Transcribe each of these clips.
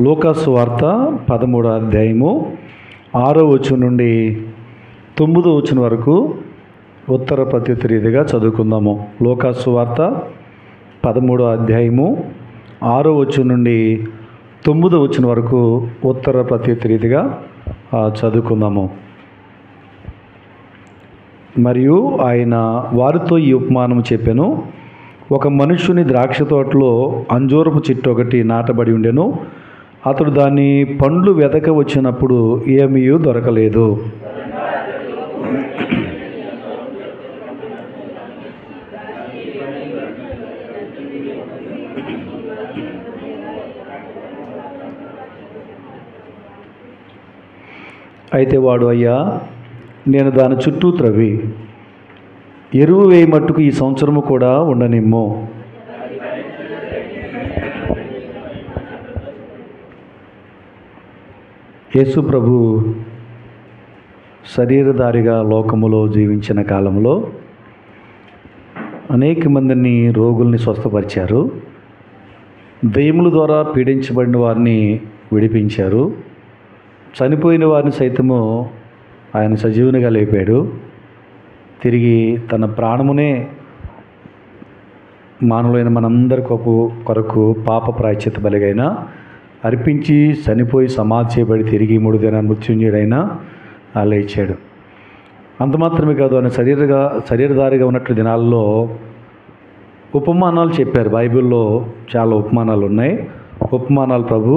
లూకాసు వార్త 13వ అధ్యాయము 6వ వచనం నుండి 9వ వచనం వరకు ఉత్తర ప్రత్యుత్తర రీతిగా చదువుకుందాము. లూకాసు వార్త 13వ అధ్యాయము 6వ వచనం నుండి 9వ వచనం వరకు ఉత్తర ప్రత్యుత్తర రీతిగా చదువుకుందాము. మరియు ఆయన వారితో ఈ ఉపమానం చెప్పెను. ఒక మనుష్యుని ద్రాక్ష తోటలో అంజూరపు చెట్టు ఒకటి నాటబడి ఉండెను. అతడు దాని పండ్లు వెతక వచ్చినప్పుడు ఏమీ దొరకలేదు. అయితే వాడు, అయ్యా, నేను దాని చుట్టూ త్రవ్వి ఎరువు వేయి మట్టుకు ఈ సంవత్సరము కూడా ఉండనిమ్ము. యేసు ప్రభు శరీరధారిగా లోకములో జీవించిన కాలంలో అనేక మందిని రోగుల్ని స్వస్థపరిచారు. దయ్యముల ద్వారా పీడించబడిన వారిని విడిపించారు. చనిపోయిన వారిని సైతము ఆయన సజీవునిగా లేపాడు. తిరిగి తన ప్రాణమునే మానవులైన మనందరి కొరకు పాప ప్రాయశ్చిత్త బలిగైన అర్పించి చనిపోయి సమాధి చేయబడి తిరిగి 3 దినాలు మృత్యుంజయుడైనా లేచాడు. అంత మాత్రమే కాదు, ఆయన శరీరధారిగా ఉన్నట్లు దినాల్లో ఉపమానాలు చెప్పారు. బైబిల్లో చాలా ఉపమానాలు ఉన్నాయి. ఉపమానాలు ప్రభు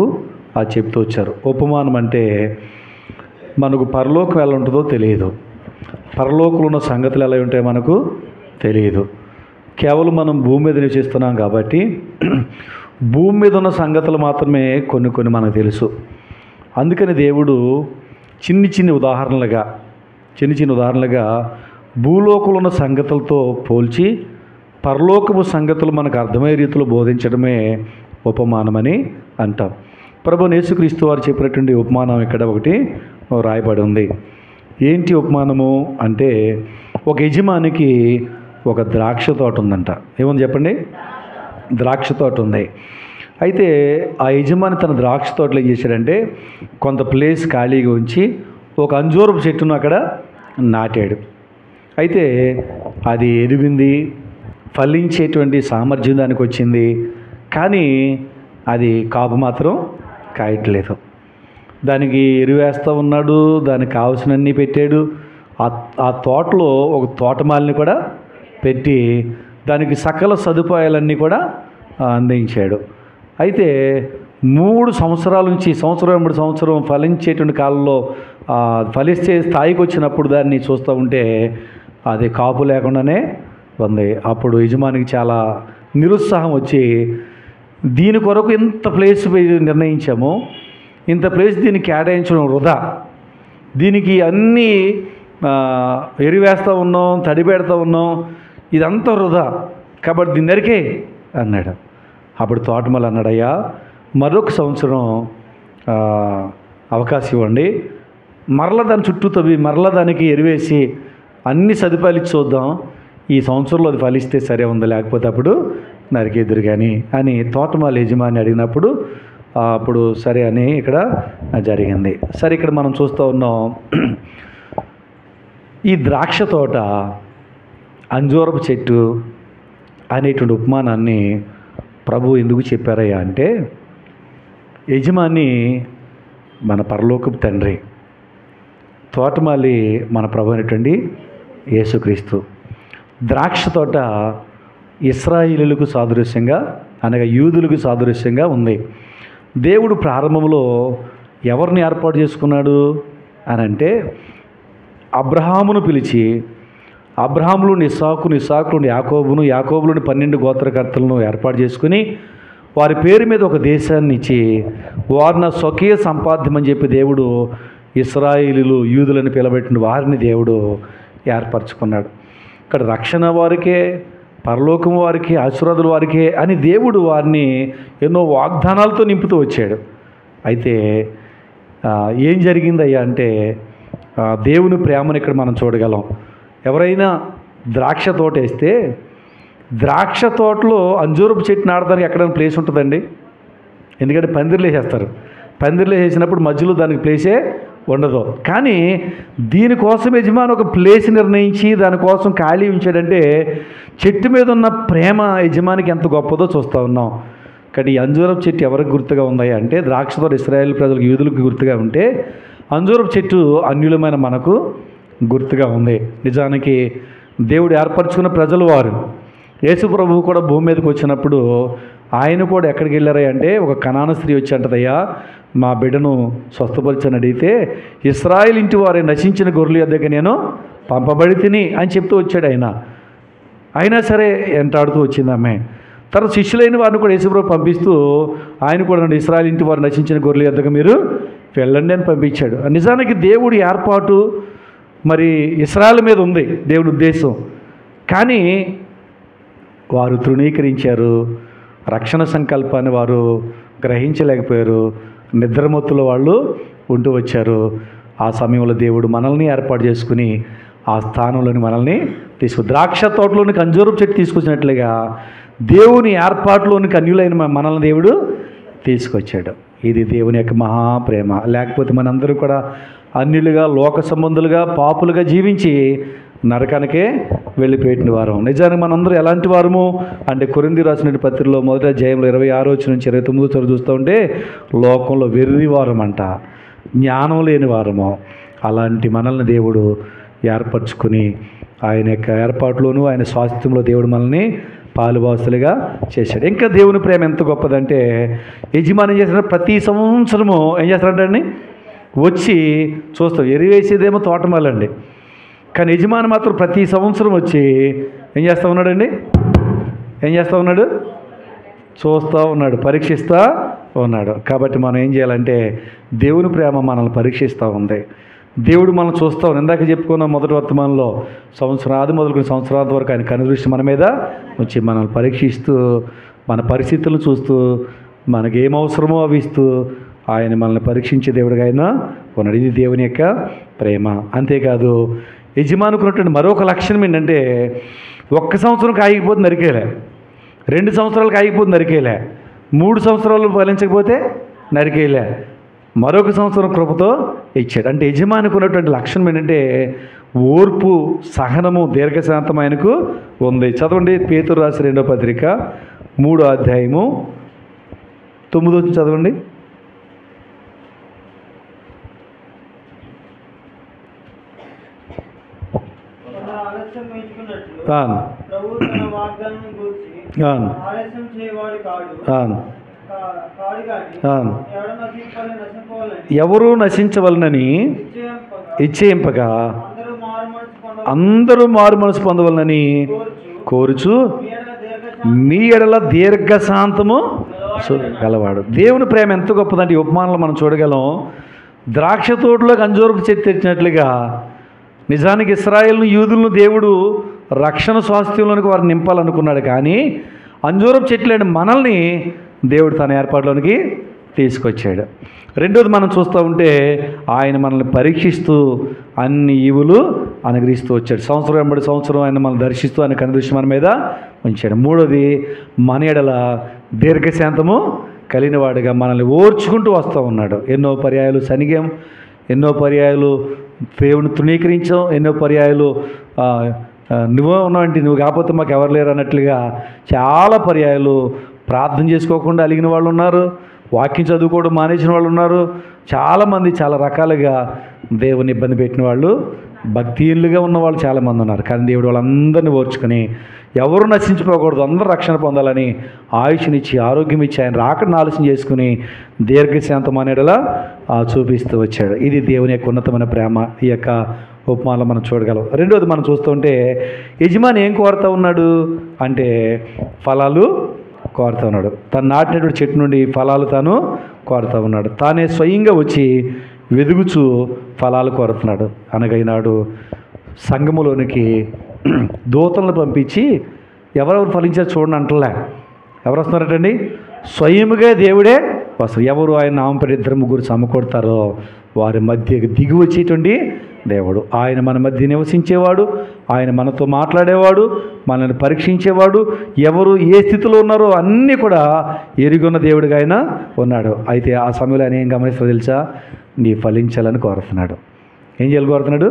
చెప్తూ వచ్చారు. ఉపమానం అంటే మనకు పరలోకం ఎలా ఉంటుందో తెలియదు, పరలోకంలో ఉన్న సంగతులు ఎలా ఉంటాయో మనకు తెలియదు. కేవలం మనం భూమి మీద నివసిస్తున్నాం కాబట్టి భూమి మీద ఉన్న సంగతులు మాత్రమే కొన్ని మనకు తెలుసు. అందుకని దేవుడు చిన్ని ఉదాహరణలుగా భూలోకంలో ఉన్న సంగతులతో పోల్చి పరలోకపు సంగతులు మనకు అర్థమయ్యే రీతిలో బోధించడమే ఉపమానమని అంటాం. ప్రభువైన యేసుక్రీస్తు వారు చెప్పినటువంటి ఉపమానం ఇక్కడ ఒకటి రాయబడి ఉంది. ఏంటి ఉపమానము అంటే, ఒక యజమానికి ఒక ద్రాక్ష తోట ఉందంట. ఏముంది చెప్పండి? ద్రాక్ష తోట ఉంది. అయితే ఆ యజమాని తన ద్రాక్ష తోటలో ఏం చేశాడంటే, కొంత ప్లేస్ ఖాళీగా ఉంచి ఒక అంజూరపు చెట్టును అక్కడ నాటాడు. అయితే అది ఎదిగింది, ఫలించేటువంటి సామర్థ్యం దానికి వచ్చింది. కానీ అది కాపు మాత్రం కాయట్లేదు. దానికి ఎరువేస్తూ ఉన్నాడు, దానికి కావాల్సినన్నీ పెట్టాడు. ఆ తోటలో ఒక తోటమాలిని కూడా పెట్టి దానికి సకల సదుపాయాలన్నీ కూడా అందించాడు. అయితే 3 సంవత్సరాల నుంచి సంవత్సరం ఫలించేటువంటి కాలంలో ఫలిస్తే స్థాయికి వచ్చినప్పుడు దాన్ని చూస్తూ ఉంటే అది కాపు లేకుండానే ఉంది. అప్పుడు యజమానికి చాలా నిరుత్సాహం వచ్చి, దీని కొరకు ఇంత ప్లేస్ నిర్ణయించాము, ఇంత ప్లేస్ దీనికి కేటాయించడం వృధా, దీనికి అన్నీ ఎరువేస్తూ ఉన్నాం, తడి పెడతా ఉన్నాం, ఇదంతా వృధా, కాబట్టి దీని నరికే అన్నాడు. అప్పుడు తోటమాలి అన్నాడు, అయ్యా, మరొక సంవత్సరం అవకాశం ఇవ్వండి, మరలా దాని చుట్టూ తవ్వి మరలా దానికి ఎరువేసి అన్ని సదుపాయాలు ఇచ్చి చూద్దాం, ఈ సంవత్సరంలో అది ఫలిస్తే సరే ఉంది, లేకపోతే అప్పుడు నరికేదురు కానీ అని తోటమాలి యజమాని అడిగినప్పుడు అప్పుడు సరే అని ఇక్కడ జరిగింది. సరే, ఇక్కడ మనం చూస్తూ ఉన్నాం, ఈ ద్రాక్ష తోట, అంజూరపు చెట్టు అనేటువంటి ఉపమానాన్ని ప్రభు ఎందుకు చెప్పారయ్యా అంటే, యజమాని మన పరలోకపు తండ్రి, తోటమాలి మన ప్రభు అయినటువంటి యేసుక్రీస్తు. ద్రాక్ష తోట ఇశ్రాయేలీయులకు సాదృశ్యంగా, అనగా యూదులకు సాదృశ్యంగా ఉంది. దేవుడు ప్రారంభంలో ఎవరిని ఏర్పాటు చేసుకున్నాడు అని అంటే, అబ్రహామును పిలిచి, అబ్రహాములోని ఇస్సాకులోని యాకోబులోని 12 గోత్రకర్తలను ఏర్పాటు చేసుకుని వారి పేరు మీద ఒక దేశాన్ని ఇచ్చి వారిన స్వకీయ సంపాద్యం అని చెప్పి దేవుడు ఇశ్రాయేలీయులు, యూదులను పిలబెట్టిన వారిని దేవుడు ఏర్పరచుకున్నాడు. ఇక్కడ రక్షణ వారికే, పరలోకం వారికి, ఆశీర్వాదుల వారికే అని దేవుడు వారిని ఎన్నో వాగ్దానాలతో నింపుతూ వచ్చాడు. అయితే ఏం జరిగిందయ్యా అంటే, దేవుని ప్రేమను ఇక్కడ మనం చూడగలం. ఎవరైనా ద్రాక్ష తోట వేస్తే ద్రాక్ష తోటలో అంజూరపు చెట్టు నాటడానికి ఎక్కడైనా ప్లేస్ ఉంటుందండి? ఎందుకంటే పందిర్లు వేసేస్తారు. పందిరిలో వేసినప్పుడు మధ్యలో దానికి ప్లేసే ఉండదు. కానీ దీనికోసం యజమాని ఒక ప్లేస్ నిర్ణయించి దానికోసం ఖాళీ ఉంచాడంటే చెట్టు మీద ఉన్న ప్రేమ యజమానికి ఎంత గొప్పదో చూస్తూ ఉన్నాం. కానీ ఈ అంజూరపు చెట్టు ఎవరికి గుర్తుగా ఉందా అంటే ద్రాక్షతోట ఇశ్రాయేలు ప్రజలకు, యూదులకు గుర్తుగా ఉంటే అంజూరపు చెట్టు అన్యులమైన మనకు గుర్తుగా ఉంది. నిజానికి దేవుడు ఏర్పరచుకున్న ప్రజలు వారు. యేసు ప్రభువు కూడా భూమి మీదకి వచ్చినప్పుడు ఆయన కూడా ఎక్కడికి వెళ్ళారా అంటే ఒక కనాన స్త్రీ వచ్చి అంటదయ్యా మా బిడ్డను స్వస్థపరిచని అడిగితే ఇశ్రాయేలు ఇంటి వారి నశించిన గొర్రెల యొద్దకు నేను పంపబడి తిని అని చెప్తూ వచ్చాడు ఆయన. అయినా సరే ఎంటాడుతూ వచ్చింది ఆమె. తర్వాత శిష్యులైన వారిని కూడా యేసుప్రభు పంపిస్తూ ఆయన కూడా ఇశ్రాయేలు ఇంటి వారు నశించిన గొర్రెల యొద్దకు మీరు వెళ్ళండి అని పంపించాడు. నిజానికి దేవుడి ఏర్పాటు మరి ఇశ్రాయేలు మీద ఉంది దేవుడి ఉద్దేశం. కానీ వారు తృణీకరించారు. రక్షణ సంకల్పాన్ని వారు గ్రహించలేకపోయారు. నిద్రమత్తులో వాళ్ళు ఉంటూ వచ్చారు. ఆ సమయంలో దేవుడు మనల్ని ఏర్పాటు చేసుకుని ఆ స్థానంలోని మనల్ని ద్రాక్ష తోటలోనికి అంజూరపు చెట్టు తీసుకొచ్చినట్లుగా దేవుని ఏర్పాటులోనికి అన్యులైన మనల్ని దేవుడు తీసుకొచ్చాడు. ఇది దేవుని యొక్క మహాప్రేమ. లేకపోతే మనందరూ కూడా అన్యులుగా, లోక సంబంధులుగా, పాపులుగా జీవించి నరకానికే వెళ్ళిపోయిన వారం. నిజానికి మనందరూ ఎలాంటి వారము అంటే కొరింథీ రాసిన పత్రికలో 1వ అధ్యాయంలో 26 నుంచి 29 చూస్తూ ఉంటే లోకంలో వెర్రి వారం అంట, జ్ఞానం లేని వారము. అలాంటి మనల్ని దేవుడు ఏర్పరచుకుని ఆయన యొక్క ఏర్పాటులోనూ ఆయన స్వాస్థ్యంలో దేవుడు మనల్ని పాలుభాసులుగా చేశాడు. ఇంకా దేవుని ప్రేమ ఎంత గొప్పదంటే యజమాని చేసిన ప్రతి సంవత్సరము ఏం చేస్తారంటండి వచ్చి చూస్తాం. ఎరివేసేదేమో తోటమాలండి, కానీ యజమాని మాత్రం ప్రతి సంవత్సరం వచ్చి ఏం చేస్తూ ఉన్నాడండి? ఏం చేస్తూ ఉన్నాడు? చూస్తూ ఉన్నాడు, పరీక్షిస్తూ ఉన్నాడు. కాబట్టి మనం ఏం చేయాలంటే దేవుని ప్రేమ మనల్ని పరీక్షిస్తూ ఉంది. దేవుడు మనం చూస్తూ ఉన్నాడు. ఇందాక చెప్పుకున్నాం మొదటి వర్తమానంలో సంవత్సరాది మొదలుకొని సంవత్సరాది వరకు ఆయన కనుదృష్టి మన మీద వచ్చి మనల్ని పరీక్షిస్తూ మన పరిస్థితులను చూస్తూ మనకి ఏం అవసరమో అవి ఇస్తూ ఆయన మనల్ని పరీక్షించే దేవుడిగా ఆయన ఉన్నాడు. ఇది దేవుని యొక్క ప్రేమ. అంతేకాదు యజమానుకున్నటువంటి మరొక లక్షణం ఏంటంటే 1 సంవత్సరంకి ఆగిపోతే నరికేలే, 2 సంవత్సరాలకు ఆగిపోతే నరికేలే, 3 సంవత్సరాలు ఫలించకపోతే నరికేలే, మరొక సంవత్సరం కృపతో ఇచ్చాడు. అంటే యజమానికి ఉన్నటువంటి లక్షణం ఏంటంటే ఓర్పు, సహనము, దీర్ఘశాంతం ఆయనకు ఉంది. చదవండి పేతురు రాసిన 2వ పత్రిక 3వ అధ్యాయము 9 చదవండి. ఎవరు నశించవలనని ఇచ్చేయింపగా అందరూ మారు మనసు పొందవలనని కోరుచు మీ ఎడల దీర్ఘశాంతము గలవాడు. దేవుని ప్రేమ ఎంత గొప్పదంటే ఈ ఉపమానంలో మనం చూడగలం. ద్రాక్ష తోటలోకి అంజూరపు చెట్టు తెచ్చినట్లుగా నిజానికి ఇశ్రాయేలును, యూదులను దేవుడు రక్షణ స్వాస్థ్యంలోనికి వారు నింపాలనుకున్నాడు. కానీ అంజూరపు చెట్లైన మనల్ని దేవుడు తన ఏర్పాటులోనికి తీసుకొచ్చాడు. రెండోది మనం చూస్తూ ఉంటే ఆయన మనల్ని పరీక్షిస్తూ అన్ని ఈవులు అనుగ్రహిస్తూ వచ్చాడు. సంవత్సరం వెంబడి సంవత్సరం ఆయన మనల్ని దర్శిస్తూ ఆయన కనుదృష్టి మన మీద ఉంచాడు. మూడోది మన ఎడల దీర్ఘశాంతము కలిగిన వాడిగా మనల్ని ఓర్చుకుంటూ వస్తూ ఉన్నాడు. ఎన్నో పర్యాయాలు సనిగాం, ఎన్నో పర్యాయాలు దేవుని తృణీకరించాం, ఎన్నో పర్యాయాలు నువ్వు ఉన్నావంటే నువ్వు కాకపోతే మాకు ఎవరు లేరు అన్నట్లుగా చాలా పర్యాయాలు ప్రార్థన చేసుకోకుండా అలిగిన వాళ్ళు ఉన్నారు, వాక్యం చదువుకోవడం మానేసిన వాళ్ళు ఉన్నారు, చాలామంది చాలా రకాలుగా దేవుని ఇబ్బంది పెట్టిన వాళ్ళు, భక్తిహీనులుగా ఉన్న వాళ్ళు చాలామంది ఉన్నారు. కానీ దేవుడు వాళ్ళందరినీ ఓర్చుకొని ఎవరు నశించిపోకూడదు, అందరూ రక్షణ పొందాలని ఆయుష్నిచ్చి ఆరోగ్యం ఇచ్చి ఆయన రాకడను ఆలోచన చేసుకుని దీర్ఘశాంతం అనేలా చూపిస్తూ వచ్చాడు. ఇది దేవుని యొక్క ఉన్నతమైన ప్రేమ. ఈ యొక్క ఉపమానంలో మనం చూడగలం. రెండోది మనం చూస్తుంటే యజమాని ఏం కోరుతూ ఉన్నాడు అంటే ఫలాలు కోరుతూ ఉన్నాడు. తను నాటినటువంటి చెట్టు నుండి ఫలాలు తాను కోరుతూ ఉన్నాడు. తానే స్వయంగా వచ్చి వెదుగుచూ ఫలాలు కోరుతున్నాడు. అనగైనాడు సంఘములోనికి దూతలను పంపించి ఎవరెవరు ఫలించారు చూడండి అంటలే. ఎవరు వస్తున్నారటండి? స్వయముగా దేవుడే వస్తారు. ఎవరు ఆయన నామపడి 2-3 సమకూడతారో వారి మధ్య దిగి వచ్చేటువంటి దేవుడు. ఆయన మన మధ్య నివసించేవాడు, ఆయన మనతో మాట్లాడేవాడు, మనల్ని పరీక్షించేవాడు, ఎవరు ఏ స్థితిలో ఉన్నారో అన్నీ కూడా ఎరుగున్న దేవుడిగా ఆయన ఉన్నాడు. అయితే ఆ సమయంలో ఆయన ఏం గమనిస్తుందో తెలుసా? నీ ఫలించాలని కోరుతున్నాడు. ఏం చేయాలి కోరుతున్నాడు?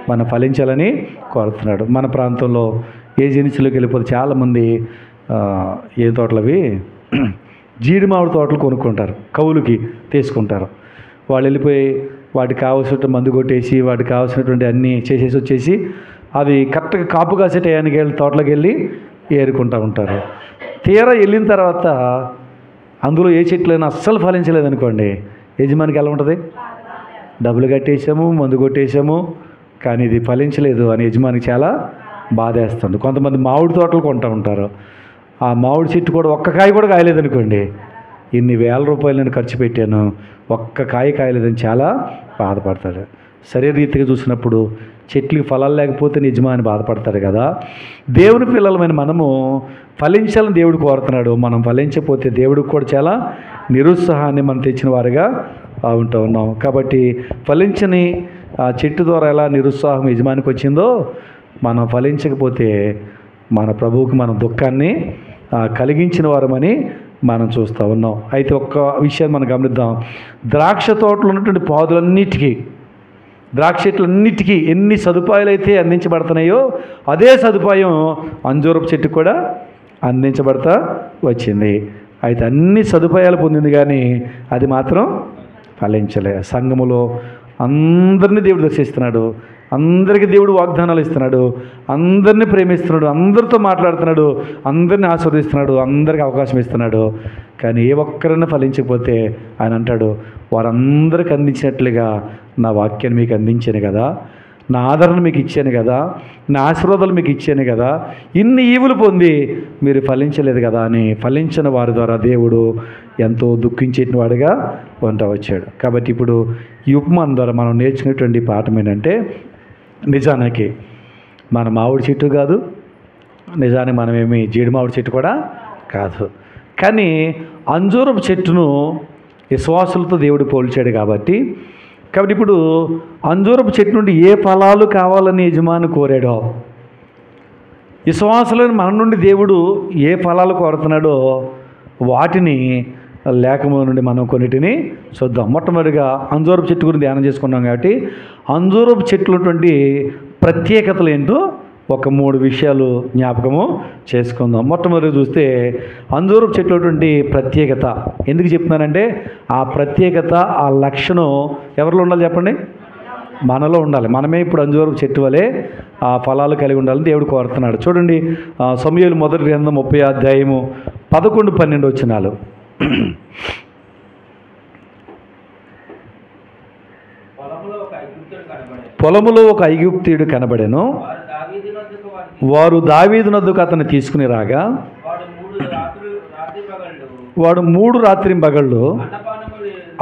మనం ఫలించాలని కోరుతున్నాడు. మన ప్రాంతంలో ఏజెన్సీలోకి వెళ్ళిపోతే చాలామంది ఏ తోటలవి జీడి మామిడి తోటలు కొనుక్కుంటారు, కవులకి తీసుకుంటారు. వాళ్ళు వెళ్ళిపోయి వాటికి కావాల్సినటువంటి మందు కొట్టేసి వాటికి కావాల్సినటువంటి అన్నీ చేసేసి వచ్చేసి అవి కరెక్ట్గా కాపు కాసే టయానికి వెళ్ళి తోటలోకి వెళ్ళి ఏరుకుంటూ ఉంటారు. తీరా వెళ్ళిన తర్వాత అందులో ఏ చెట్లైనా అస్సలు ఫలించలేదనుకోండి, యజమానికి ఎలా ఉంటుంది? డబ్బులు కట్టేసాము, మందు కొట్టేసాము, కానీ ఇది ఫలించలేదు అని యజమానికి చాలా బాధేస్తుంది. కొంతమంది మామిడి తోటలు కొంటూ ఉంటారు. ఆ మామిడి చెట్టు కూడా ఒక్క కాయ కూడా కాయలేదనుకోండి, ఇన్ని వేల రూపాయలు నేను ఖర్చు పెట్టాను, ఒక్క కాయ కాయలేదని చాలా బాధపడతాడు. శరీర రీతిగా చూసినప్పుడు చెట్లకి ఫలాలు లేకపోతే యజమాని బాధపడతాడు కదా. దేవుని పిల్లలమైన మనము ఫలించాలని దేవుడు కోరుతున్నాడు. మనం ఫలించకపోతే దేవుడికి కూడా చాలా నిరుత్సాహాన్ని మనం తెచ్చిన వారిగా ఉంటూ ఉన్నాం. కాబట్టి ఫలించని ఆ చెట్టు ద్వారా ఎలా నిరుత్సాహం యజమానికి వచ్చిందో, మనం ఫలించకపోతే మన ప్రభువుకి మనం దుఃఖాన్ని కలిగించిన వారమని మనం చూస్తూ ఉన్నాం. అయితే ఒక్క విషయాన్ని మనం గమనిద్దాం. ద్రాక్ష తోటలో ఉన్నటువంటి పాదులన్నిటికీ, ద్రాక్ష చెట్లన్నిటికీ ఎన్ని సదుపాయాలు అయితే అందించబడుతున్నాయో అదే సదుపాయం అంజూరపు చెట్టు కూడా అందించబడతా వచ్చింది. అయితే అన్ని సదుపాయాలు పొందింది కానీ అది మాత్రం ఫలించలే. సంఘములో అందరినీ దేవుడు దర్శిస్తున్నాడు, అందరికీ దేవుడు వాగ్దానాలు ఇస్తున్నాడు, అందరినీ ప్రేమిస్తున్నాడు, అందరితో మాట్లాడుతున్నాడు, అందరినీ ఆస్వాదిస్తున్నాడు, అందరికీ అవకాశం ఇస్తున్నాడు. కానీ ఏ ఒక్కరైనా ఫలించకపోతే ఆయన అంటాడు, వారందరికీ అందించినట్లుగా నా వాక్యాన్ని మీకు అందించాను కదా, నా ఆదరణ మీకు ఇచ్చాను కదా, నా ఆశీర్వాదాలు మీకు ఇచ్చాను కదా, ఇన్ని ఈవులు పొంది మీరు ఫలించలేదు కదా అని ఫలించిన వారి ద్వారా దేవుడు ఎంతో దుఃఖించేటి వాడిగా వంట వచ్చాడు. కాబట్టి ఇప్పుడు ఈ ఉపమానం ద్వారా మనం నేర్చుకునేటువంటి పాఠం ఏంటంటే, నిజానికి మన మామిడి చెట్టు కాదు, నిజానికి మనమేమి జీడి మామిడి చెట్టు కూడా కాదు, కానీ అంజూరపు చెట్టును విశ్వాసులతో దేవుడు పోల్చాడు. కాబట్టి ఇప్పుడు అంజూరపు చెట్టు నుండి ఏ ఫలాలు కావాలని యజమాని కోరాడో, విశ్వాసులను మన నుండి దేవుడు ఏ ఫలాలు కోరుతున్నాడో వాటిని లేఖముల నుండి మనం కొన్నిటిని చూద్దాం. మొట్టమొదటిగా అంజూరపు చెట్టు గురించి ధ్యానం చేసుకున్నాం కాబట్టి అంజూరపు చెట్లున్నటువంటి ప్రత్యేకతలు ఏంటో ఒక 3 విషయాలు జ్ఞాపకము చేసుకుందాం. మొట్టమొదటిగా చూస్తే అంజూరపు చెట్లున్నటువంటి ప్రత్యేకత ఎందుకు చెప్తున్నానంటే, ఆ ప్రత్యేకత ఆ లక్షణం ఎవరిలో ఉండాలి చెప్పండి? మనలో ఉండాలి. మనమే ఇప్పుడు అంజూరపు చెట్టు వలె ఆ ఫలాలు కలిగి ఉండాలని దేవుడు కోరుతున్నాడు. చూడండి, సమూయేలు మొదటి గ్రంథం 30వ అధ్యాయము 11-12 వచనాలు. పొలములో ఒక ఐగుప్తీయుడు కనబడెను. వారు దావీదు నొద్దకు అతన్ని తీసుకుని రాగా వాడు 3 రాత్రింబగళ్ళు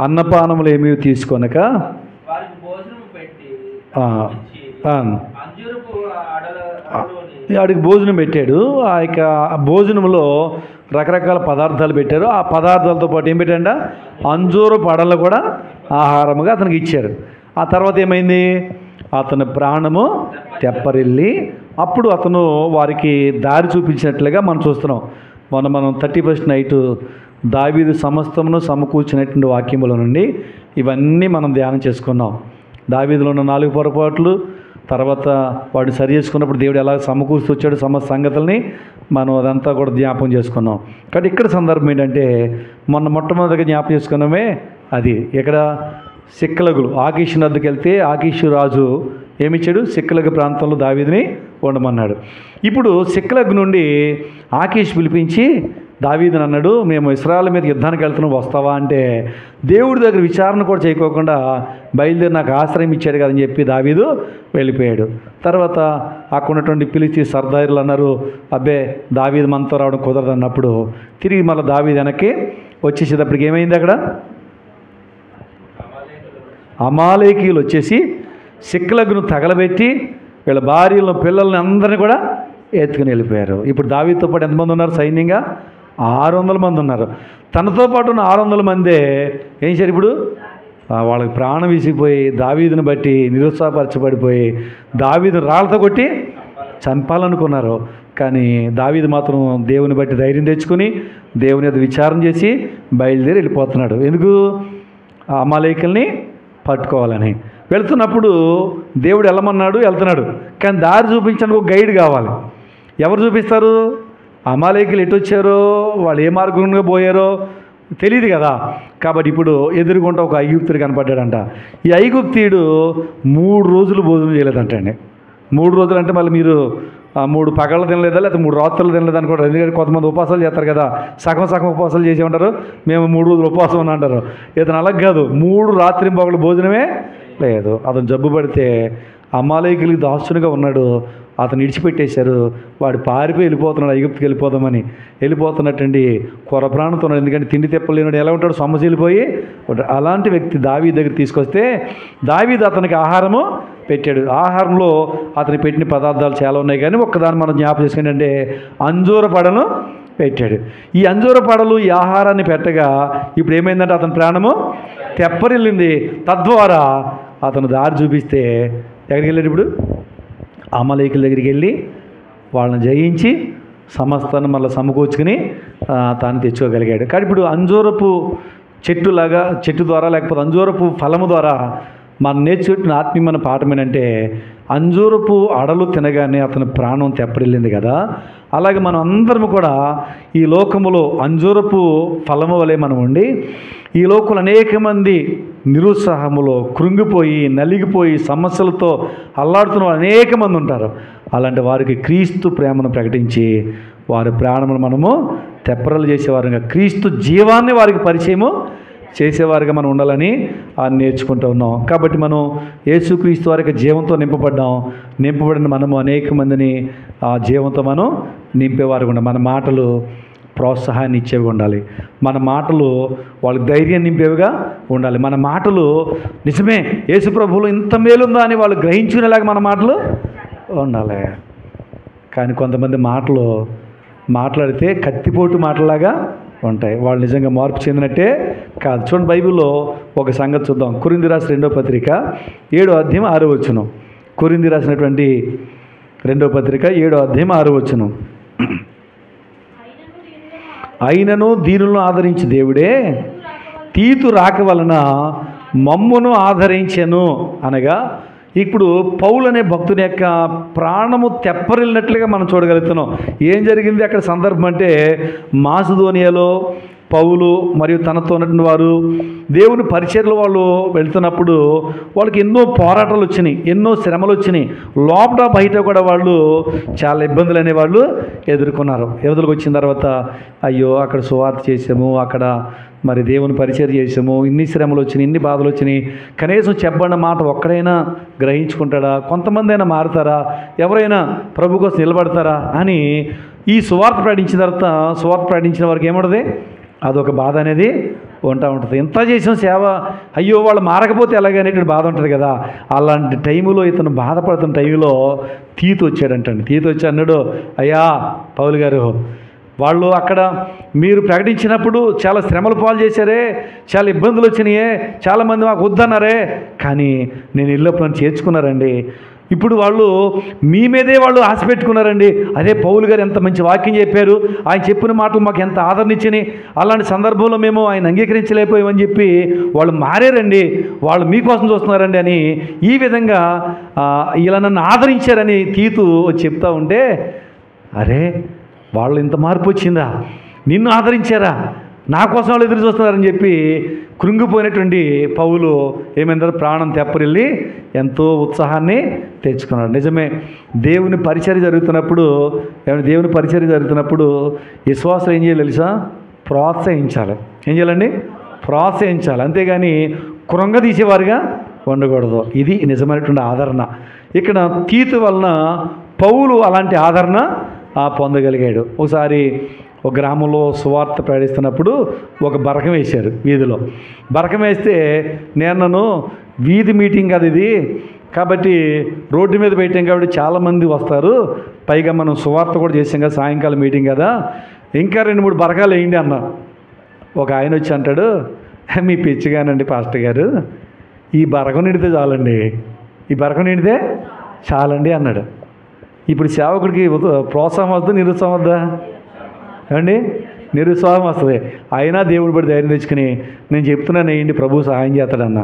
అన్నపానములు ఏమీ తీసుకొనక వాడికి భోజనం పెట్టాడు. ఆ యొక్క భోజనంలో రకరకాల పదార్థాలు పెట్టారు. ఆ పదార్థాలతో పాటు ఏం పెట్టాడ? అంజూరపు అడలు కూడా ఆహారముగా అతనికి ఇచ్చారు. ఆ తర్వాత ఏమైంది? అతని ప్రాణము తెప్పరిల్లి అప్పుడు అతను వారికి దారి చూపించినట్లుగా మనం చూస్తున్నాం. మనం 31st నైట్ దావీదు సమస్తమును సమకూర్చినటువంటి వాక్యముల నుండి ఇవన్నీ మనం ధ్యానం చేసుకున్నాం. దావీదులో ఉన్న 4 పొరపాట్లు, తర్వాత వాడు సరి చేసుకున్నప్పుడు దేవుడు ఎలా సమకూర్చి వచ్చాడు సమస్త సంగతుల్ని మనం అదంతా కూడా జ్ఞాపకం చేసుకున్నాం. కానీ ఇక్కడ సందర్భం ఏంటంటే, మొట్టమొదటిగా జ్ఞాపకం చేసుకున్నామే అది ఇక్కడ సిక్లగులు ఆకీషు నద్దకు వెళ్తే ఆకీషు రాజు ఏమిచ్చాడు? సిక్లగు ప్రాంతంలో దావీదుని ఉండమన్నాడు. ఇప్పుడు సిక్లగు నుండి ఆకీషు పిలిపించి దావీదుని అన్నాడు, మేము ఇశ్రాయేలు మీద యుద్ధానికి వెళ్తున్నాం, వస్తావా అంటే దేవుడి దగ్గర విచారణ కూడా చేయకోకుండా బయలుదేరి నాకు ఆశ్రయం ఇచ్చాడు కదని చెప్పి దావీదు వెళ్ళిపోయాడు. తర్వాత అక్కడ ఉన్నటువంటి పిలిచి సర్దారులు అన్నారు, అబ్బే దావీదు మనతో రావడం కుదరదు అన్నప్పుడు తిరిగి మళ్ళీ దావీదు వెనక్కి వచ్చేసేటప్పటికి ఏమైంది? అక్కడ అమాలేకీయులు వచ్చేసి సిక్లగును తగలబెట్టి వీళ్ళ భార్యలను పిల్లల్ని అందరినీ కూడా ఎత్తుకుని వెళ్ళిపోయారు. ఇప్పుడు దావీదుతో పాటు ఎంతమంది ఉన్నారు? సైన్యంగా 600 మంది ఉన్నారు. తనతో పాటు ఉన్న 600 మందే ఏం చేశారు? ఇప్పుడు వాళ్ళకి ప్రాణం విసిగిపోయి దావీదుని బట్టి నిరుత్సాహపరచబడిపోయి దావీదుని రాళ్ళతో కొట్టి చంపాలనుకున్నారు. కానీ దావీదు మాత్రం దేవుని బట్టి ధైర్యం తెచ్చుకొని దేవుని మీద విచారం చేసి బయలుదేరి వెళ్ళిపోతున్నాడు. ఎందుకు? ఆ అమాలేకుల్ని పట్టుకోవాలని. వెళ్తున్నప్పుడు దేవుడు వెళ్ళమన్నాడు, వెళ్తున్నాడు. కానీ దారి చూపించడానికి ఒక గైడ్ కావాలి. ఎవరు చూపిస్తారు? అమాలేకులు ఎటు వచ్చారో, వాళ్ళు ఏ మార్గంగా పోయారో తెలియదు కదా. కాబట్టి ఇప్పుడు ఎదురుగుంటా ఒక ఐగుప్తుడు కనపడ్డాడంట. ఈ ఐగుప్తీయుడు 3 రోజులు భోజనం చేయలేదంట అండి. 3 రోజులు అంటే మళ్ళీ మీరు 3 పగళ్ళు తినలేదా, లేకపోతే 3 రాత్రులు తినలేదు అనుకుంటారు. ఎందుకంటే కొంతమంది ఉపవాసాలు చేస్తారు కదా, సగం ఉపవాసాలు చేసి ఉంటారు. మేము 3 రోజులు ఉపవాసం అని అంటారు. ఇతను అలా కాదు, 3 రాత్రి పగలు భోజనమే లేదు. అతను జబ్బు పడితే అమాలేకులకి దాసునిగా ఉన్నాడు. అతను ఇడిచిపెట్టేశారు. వాడు పారిపోయి వెళ్ళిపోతున్నాడు, ఐగుప్తుకి వెళ్ళిపోదామని. వెళ్ళిపోతున్నట్టండి కొర ప్రాణంతో ఉన్నాడు. ఎందుకంటే తిండి తెప్పలేనాడు, ఎలా ఉంటాడు, సొమ్మసిల్లిపోయి. అలాంటి వ్యక్తి దావీదు దగ్గర తీసుకొస్తే దావీదు అతనికి ఆహారము పెట్టాడు. ఆహారంలో అతనికి పెట్టిన పదార్థాలు చాలా ఉన్నాయి, కానీ ఒక్కదాన్ని మనం జ్ఞాపకం చేసుకుంటే అంటే అంజూర పడను పెట్టాడు. ఈ అంజూర పడలు ఈ ఆహారాన్ని పెట్టగా ఇప్పుడు ఏమైందంటే అతని ప్రాణము తెప్పరిల్లింది. తద్వారా అతను దారి చూపిస్తే ఎక్కడికి వెళ్ళాడు? ఇప్పుడు అమాలేకుల దగ్గరికి వెళ్ళి వాళ్ళని జయించి సమస్తాన్ని మళ్ళీ సమకూర్చుకుని తాను తెచ్చుకోగలిగాడు. కానీ ఇప్పుడు అంజూరపు చెట్టు ద్వారా లేకపోతే అంజూరపు ఫలము ద్వారా మనం నేర్చుకుంటున్న ఆత్మీయమైన పాఠం ఏంటంటే అంజూరపు అడలు తినగానే అతని ప్రాణం తెప్పరిల్లింది కదా. అలాగే మనం అందరం కూడా ఈ లోకములో అంజూరపు ఫలము వలె మనం ఉండి ఈ లోకంలో అనేక మంది నిరుత్సాహములో కృంగిపోయి నలిగిపోయి సమస్యలతో అల్లాడుతున్న వాళ్ళు అనేక మంది ఉంటారు. అలాంటి వారికి క్రీస్తు ప్రేమను ప్రకటించి వారి ప్రాణమును మనము తెప్పరలు చేసేవారుగా, క్రీస్తు జీవాన్ని వారికి పరిచయము చేసేవారుగా మనం ఉండాలని నేర్చుకుంటూ ఉన్నాం. కాబట్టి మనం యేసుక్రీస్తు వారికి జీవంతో నింపబడిన మనము అనేక మందిని ఆ జీవంతో మనం నింపేవారుగా ఉండాలి. మన మాటలు ప్రోత్సాహాన్ని ఇచ్చేవి ఉండాలి. మన మాటలు వాళ్ళకి ధైర్యం నింపేవిగా ఉండాలి. మన మాటలు నిజమే యేసు ప్రభువులో ఇంత మేలుందా అని వాళ్ళు గ్రహించుకునేలాగా మన మాటలు ఉండాలి. కానీ కొంతమంది మాటలు మాట్లాడితే కత్తిపోటు మాటలాగా ఉంటాయి. వాళ్ళు నిజంగా మార్పు చెందినట్టే కాదు. చూడండి, బైబిల్లో ఒక సంగతి చూద్దాం. కొరింథీ రాసిన 2వ పత్రిక 7వ అధ్యాయం 6వ వచనం. కొరింథీ రాసినటువంటి 2వ పత్రిక 7వ అధ్యాయం 6వ వచనం. అయినను దీనులను ఆదరించి దేవుడే తీతు రాక వలన మమ్మును ఆదరించెను అనగా, ఇప్పుడు పౌలు అనే భక్తుని యొక్క ప్రాణము తెప్పరిల్లినట్లుగా మనం చూడగలుగుతున్నాం. ఏం జరిగింది అక్కడ సందర్భం అంటే, మాసిదోనియాలో పౌలు మరియు తనతో ఉన్నటువంటి వారు దేవుని పరిచర్యలో వాళ్ళు వెళ్తున్నప్పుడు వాళ్ళకి ఎన్నో పోరాటాలు వచ్చినాయి, ఎన్నో శ్రమలు వచ్చినాయి. లోపల బయట కూడా వాళ్ళు చాలా ఇబ్బందులు అనేవాళ్ళు ఎదుర్కొన్నారు. ఎదురుకు వచ్చిన తర్వాత అయ్యో అక్కడ సువార్త చేసాము, అక్కడ మరి దేవుని పరిచర్య చేసాము, ఇన్ని శ్రమలు వచ్చినాయి, ఇన్ని బాధలు వచ్చినాయి, కనీసం చెప్పబడిన మాట ఒక్కడైనా గ్రహించుకుంటాడా, కొంతమంది అయినా మారుతారా, ఎవరైనా ప్రభు కోసం నిలబడతారా అని ఈ సువార్త ప్రకటించిన వారికి ఏముంటుంది, అదొక బాధ అనేది ఉంటుంది. ఎంత చేసిన సేవ, అయ్యో వాళ్ళు మారకపోతే ఎలాగనేటువంటి బాధ ఉంటుంది కదా. అలాంటి టైంలో ఇతను బాధపడుతున్న టైంలో తీతు వచ్చాడంటండి. తీతు వచ్చి అన్నాడు, అయ్యా పౌలు గారు, వాళ్ళు అక్కడ మీరు ప్రకటించినప్పుడు చాలా శ్రమల పాలు చేశారే, చాలా ఇబ్బందులు వచ్చినాయే, చాలామంది మాకు వద్దన్నారే, కానీ నేను వెళ్ళినప్పుడు నన్ను చేర్చుకున్నారండి. ఇప్పుడు వాళ్ళు మీ మీదే వాళ్ళు ఆశ పెట్టుకున్నారండి. అదే పౌలు గారు ఎంత మంచి వాక్యం చెప్పారు, ఆయన చెప్పిన మాటలు మాకు ఎంత ఆదరణ ఇచ్చినాయి, అలాంటి సందర్భంలో మేము ఆయన అంగీకరించలేకపోయామని చెప్పి వాళ్ళు మారారండి, వాళ్ళు మీకోసం చూస్తున్నారండి అని ఈ విధంగా ఇలా నన్ను ఆదరించారని తీతు చెప్తా ఉంటే, అరే వాళ్ళు ఇంత మార్పు వచ్చిందా, నిన్ను ఆదరించారా, నా కోసం వాళ్ళు ఎదురు చూస్తున్నారని చెప్పి కృంగిపోయినటువంటి పౌలు ఏమైందంటే ప్రాణం తెప్పరిల్లి ఎంతో ఉత్సాహాన్ని తెచ్చుకున్నాడు. నిజమే, దేవుని పరిచర్య జరుగుతున్నప్పుడు విశ్వాసం ఏం చేయాలి తెలుసా? ప్రోత్సహించాలి. ఏం చేయాలండి? ప్రోత్సహించాలి. అంతేగాని కృంగదీసేవారుగా ఉండకూడదు. ఇది నిజమైనటువంటి ఆదరణ. ఇక్కడ తీతు వలన పౌలు అలాంటి ఆదరణ పొందగలిగాడు. ఒకసారి ఒక గ్రామంలో సువార్త ప్రకటిస్తున్నప్పుడు ఒక బరకం వేశారు వీధిలో. బరకం వేస్తే నన్ను వీధి మీటింగ్ అది ఇది కాబట్టి రోడ్డు మీద పెట్టాం కాబట్టి చాలామంది వస్తారు, పైగా మనం సువార్త కూడా చేసాం కదా, సాయంకాలం మీటింగ్ కదా, ఇంకా 2-3 బరకాలు వేయండి అన్న. ఒక ఆయన వచ్చి అంటాడు, మీ పిచ్చిగానండి పాస్టర్ గారు, ఈ బరకం నిండితే చాలండి, ఈ బరకం నిండితే చాలండి అన్నాడు. ఇప్పుడు సేవకుడికి ప్రోత్సాహం వద్దా, నిరుత్సాహం వద్దా ఏమండి? నిరుత్సాహం వస్తుంది. అయినా దేవుడు పడి ధైర్యం తెచ్చుకుని నేను చెప్తున్నాను ఏంటి ప్రభు సహాయం చేస్తాడన్న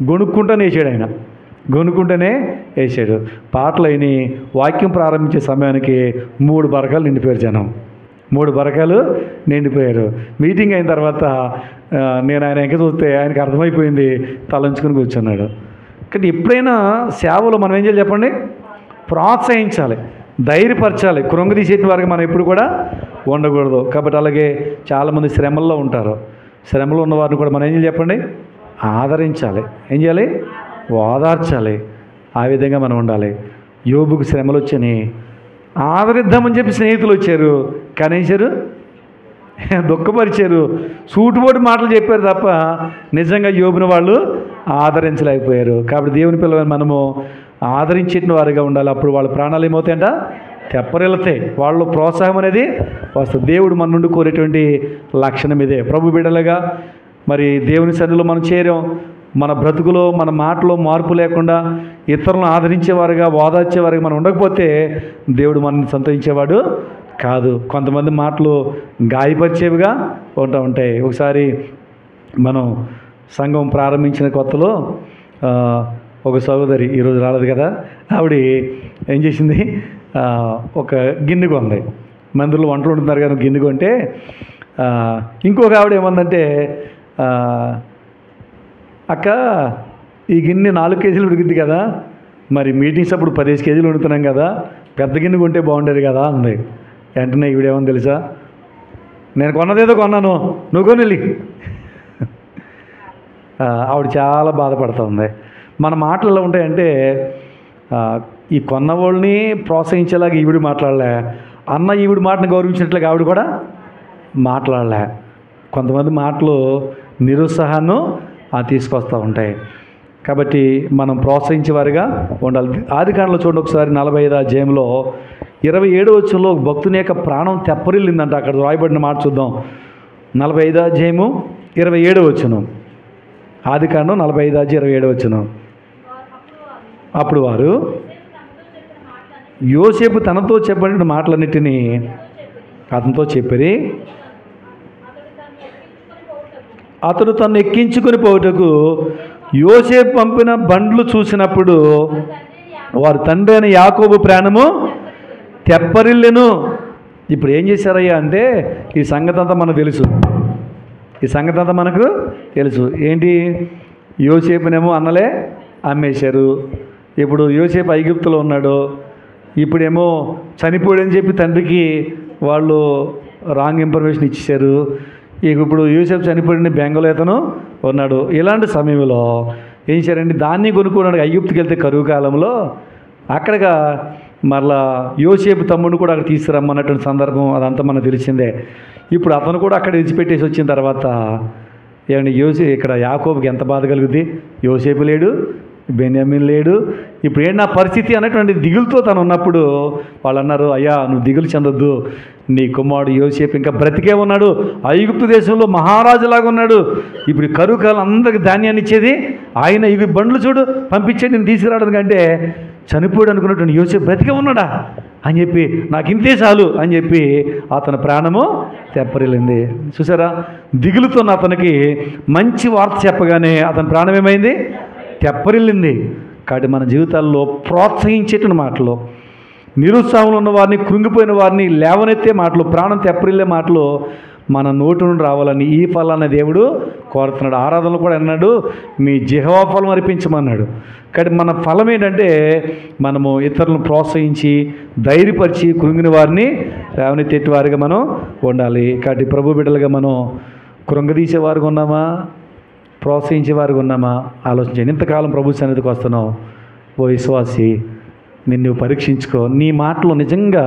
గొనుక్కుంటానే వేసాడు. ఆయన గొనుక్కుంటూనే వేసాడు. పాటలు అయిన వాక్యం ప్రారంభించే సమయానికి 3 బరకాలు నిండిపోయారు జనం. 3 బరకాలు నిండిపోయారు. మీటింగ్ అయిన తర్వాత నేను ఆయన ఎంక చూస్తే ఆయనకు అర్థమైపోయింది, తలంచుకుని కూర్చున్నాడు. కానీ ఎప్పుడైనా సేవలో మనం ఏం చేయాలి చెప్పండి? ప్రోత్సహించాలి, ధైర్యపరచాలి. కృంగదీసేటి వారికి మనం ఎప్పుడు కూడా ఉండకూడదు. కాబట్టి అలాగే చాలామంది శ్రమల్లో ఉంటారు. శ్రమలో ఉన్న వారిని కూడా మనం ఏం చేయాలి చెప్పండి? ఆదరించాలి. ఏం చేయాలి? ఓదార్చాలి. ఆ విధంగా మనం ఉండాలి. యోబుకు శ్రమలు వచ్చని ఆదరిద్దామని చెప్పి స్నేహితులు వచ్చారు, కానీ దుఃఖపరిచారు, సూటుబోటు మాటలు చెప్పారు తప్ప నిజంగా యోబుని వాళ్ళు ఆదరించలేకపోయారు. కాబట్టి దేవుని పిల్లలు మనము ఆదరించిన వారిగా ఉండాలి. అప్పుడు వాళ్ళ ప్రాణాలు ఏమవుతాయంట? తెప్పరిల్లుతాయి. వాళ్ళు ప్రోత్సాహం అనేది వస్తుంది. దేవుడు మన నుండి కోరేటువంటి లక్షణం ఇదే. ప్రభు బిడ్డలుగా మరి దేవుని సన్నిధిలో మనం చేరాం. మన బ్రతుకులో మన మాటలో మార్పు లేకుండా ఇతరులను ఆదరించేవారుగా, ఓదార్చేవారుగా మనం ఉండకపోతే దేవుడు మనల్ని సంతోషించేవాడు కాదు. కొంతమంది మాటలు గాయపరిచేవిగా ఉంటాయి. ఒకసారి మనం సంఘం ప్రారంభించిన కొత్తలో ఒక సహోదరి, ఈరోజు రాలేదు కదా, ఆవిడ ఏం చేసింది, ఒక గిన్నె కొంది. మందిలో వంటలు ఉంటున్నారు కానీ గిన్నె కొంటే ఇంకొక ఆవిడ ఏమందంటే, అక్క ఈ గిన్నె 4 కేజీలు ఉడికిద్ది కదా, మరి మీటింగ్స్ అప్పుడు 15 కేజీలు వండుతున్నాం కదా, పెద్ద గిన్నె కొంటే బాగుండేది కదా అంది. వెంటనే ఈవిడేమని తెలుసా, నేను కొన్నదేదో కొన్నాను, నువ్వు కొనిలి. ఆవిడ చాలా బాధపడుతుంది. మన మాటలు ఎలా ఉంటాయంటే, ఈ కొన్నవాళ్ళని ప్రోత్సహించేలాగా ఈవిడ మాట్లాడలే, అన్న ఈవిడ మాటను గౌరవించినట్లుగా ఆవిడ కూడా మాట్లాడలే. కొంతమంది మాటలు నిరుత్సాహాన్ని తీసుకొస్తూ ఉంటాయి. కాబట్టి మనం ప్రోత్సహించేవారిగా ఉండాలి. ఆదికాండలో చూడండి ఒకసారి 45వ అధ్యాయంలో 27వ వచనంలో భక్తుని యొక్క ప్రాణం తెప్పరిల్లిందంట. అక్కడ రాయబడిన మాట చూద్దాం. 45వ అధ్యాయము 27వ వచనం. ఆదికాండం 45వ అధ్యాయం 27వ వచనం. అప్పుడు వారు యోసేపు తనతో చెప్పిన మాటలన్నిటినీ అతనితో చెప్పిరి. అతడు తను ఎక్కించుకొని పోవుటకు యోసేపు పంపిన బండ్లు చూసినప్పుడు వారి తండ్రి అయిన యాకోబు ప్రాణము తెప్పరిల్లెను. ఇప్పుడు ఏం చేశారయ్యా అంటే, ఈ సంగతి అంతా మనకు తెలుసు. ఈ సంగతి అంతా మనకు తెలుసు. ఏంటి, యోసేపునేమో అన్నలే అమ్మేశారు. ఇప్పుడు యోసేపు ఐగుప్తులో ఉన్నాడు. ఇప్పుడేమో చనిపోయాడని చెప్పి తండ్రికి వాళ్ళు రాంగ్ ఇన్ఫర్మేషన్ ఇచ్చేశారు. ఇప్పుడు యోసేపు చనిపోయిన బెంగళూరు అతను ఉన్నాడు. ఇలాంటి సమయంలో ఏం చేశారండి, దాన్ని కొనుక్కోవడానికి ఐగుప్తుకి వెళ్తే కరువు కాలంలో అక్కడగా మరలా యోసేపు తమ్ముడిని కూడా అక్కడ తీసుకురమ్మన్నటువంటి సందర్భం అదంతా మనకు తెలిసిందే. ఇప్పుడు అతను కూడా అక్కడ విడిచిపెట్టేసి వచ్చిన తర్వాత ఏమండి, ఇక్కడ యాకోబుకి ఎంత బాధ కలుగుద్ది? యోసేపు లేడు, బెన్యామీన్ లేడు. ఇప్పుడు ఏంటి నా పరిస్థితి అన్నటువంటి దిగులుతో తను ఉన్నప్పుడు వాళ్ళు అన్నారు, అయ్యా నువ్వు దిగులు చెందొద్దు, నీ కుమారుడు యోసేపు ఇంకా బ్రతికే ఉన్నాడు, ఐగుప్తు దేశంలో మహారాజులాగా ఉన్నాడు. ఇప్పుడు కరువు కాలం అందరికి ధాన్యాన్ని ఇచ్చేది ఆయన. ఇవి బండ్లు చూడు పంపించేది నేను తీసుకురావడానికి, అంటే చనిపోయాడు అనుకున్నటువంటి యోసేపు బ్రతికే ఉన్నాడా అని చెప్పి, నాకు ఇంతే చాలు అని చెప్పి అతని ప్రాణము తెప్పరిల్లింది. చూసారా, దిగులుతున్న అతనికి మంచి వార్త చెప్పగానే అతని ప్రాణం ఏమైంది? తెప్పరిల్లింది. కాబట్టి మన జీవితాల్లో ప్రోత్సహించేటువంటి మాటలు, నిరుత్సాహంలో ఉన్న వారిని, కృంగిపోయిన వారిని లేవనెత్తే మాటలు, ప్రాణం తెప్పరిల్లే మాటలు మన నోటి నుండి రావాలని ఈ ఫలాన్ని దేవుడు కోరుతున్నాడు. ఆరాధనలు కూడా అన్నాడు, మీ జిహ్వా ఫలం అర్పించమన్నాడు. కాబట్టి మన ఫలం ఏంటంటే, మనము ఇతరులను ప్రోత్సహించి ధైర్యపరిచి కృంగిన వారిని లేవనెత్తేటి వారిగా మనం ఉండాలి. కాబట్టి ప్రభు బిడ్డలుగా మనం కృంగదీసేవారుగా ఉన్నామా, ప్రోత్సహించేవారుగా ఉన్నామా ఆలోచించండి. ఇంతకాలం ప్రభు సన్నిధికి వస్తున్నావు, ఓ విశ్వాసి, నిన్ను పరీక్షించుకో. నీ మాటలు నిజంగా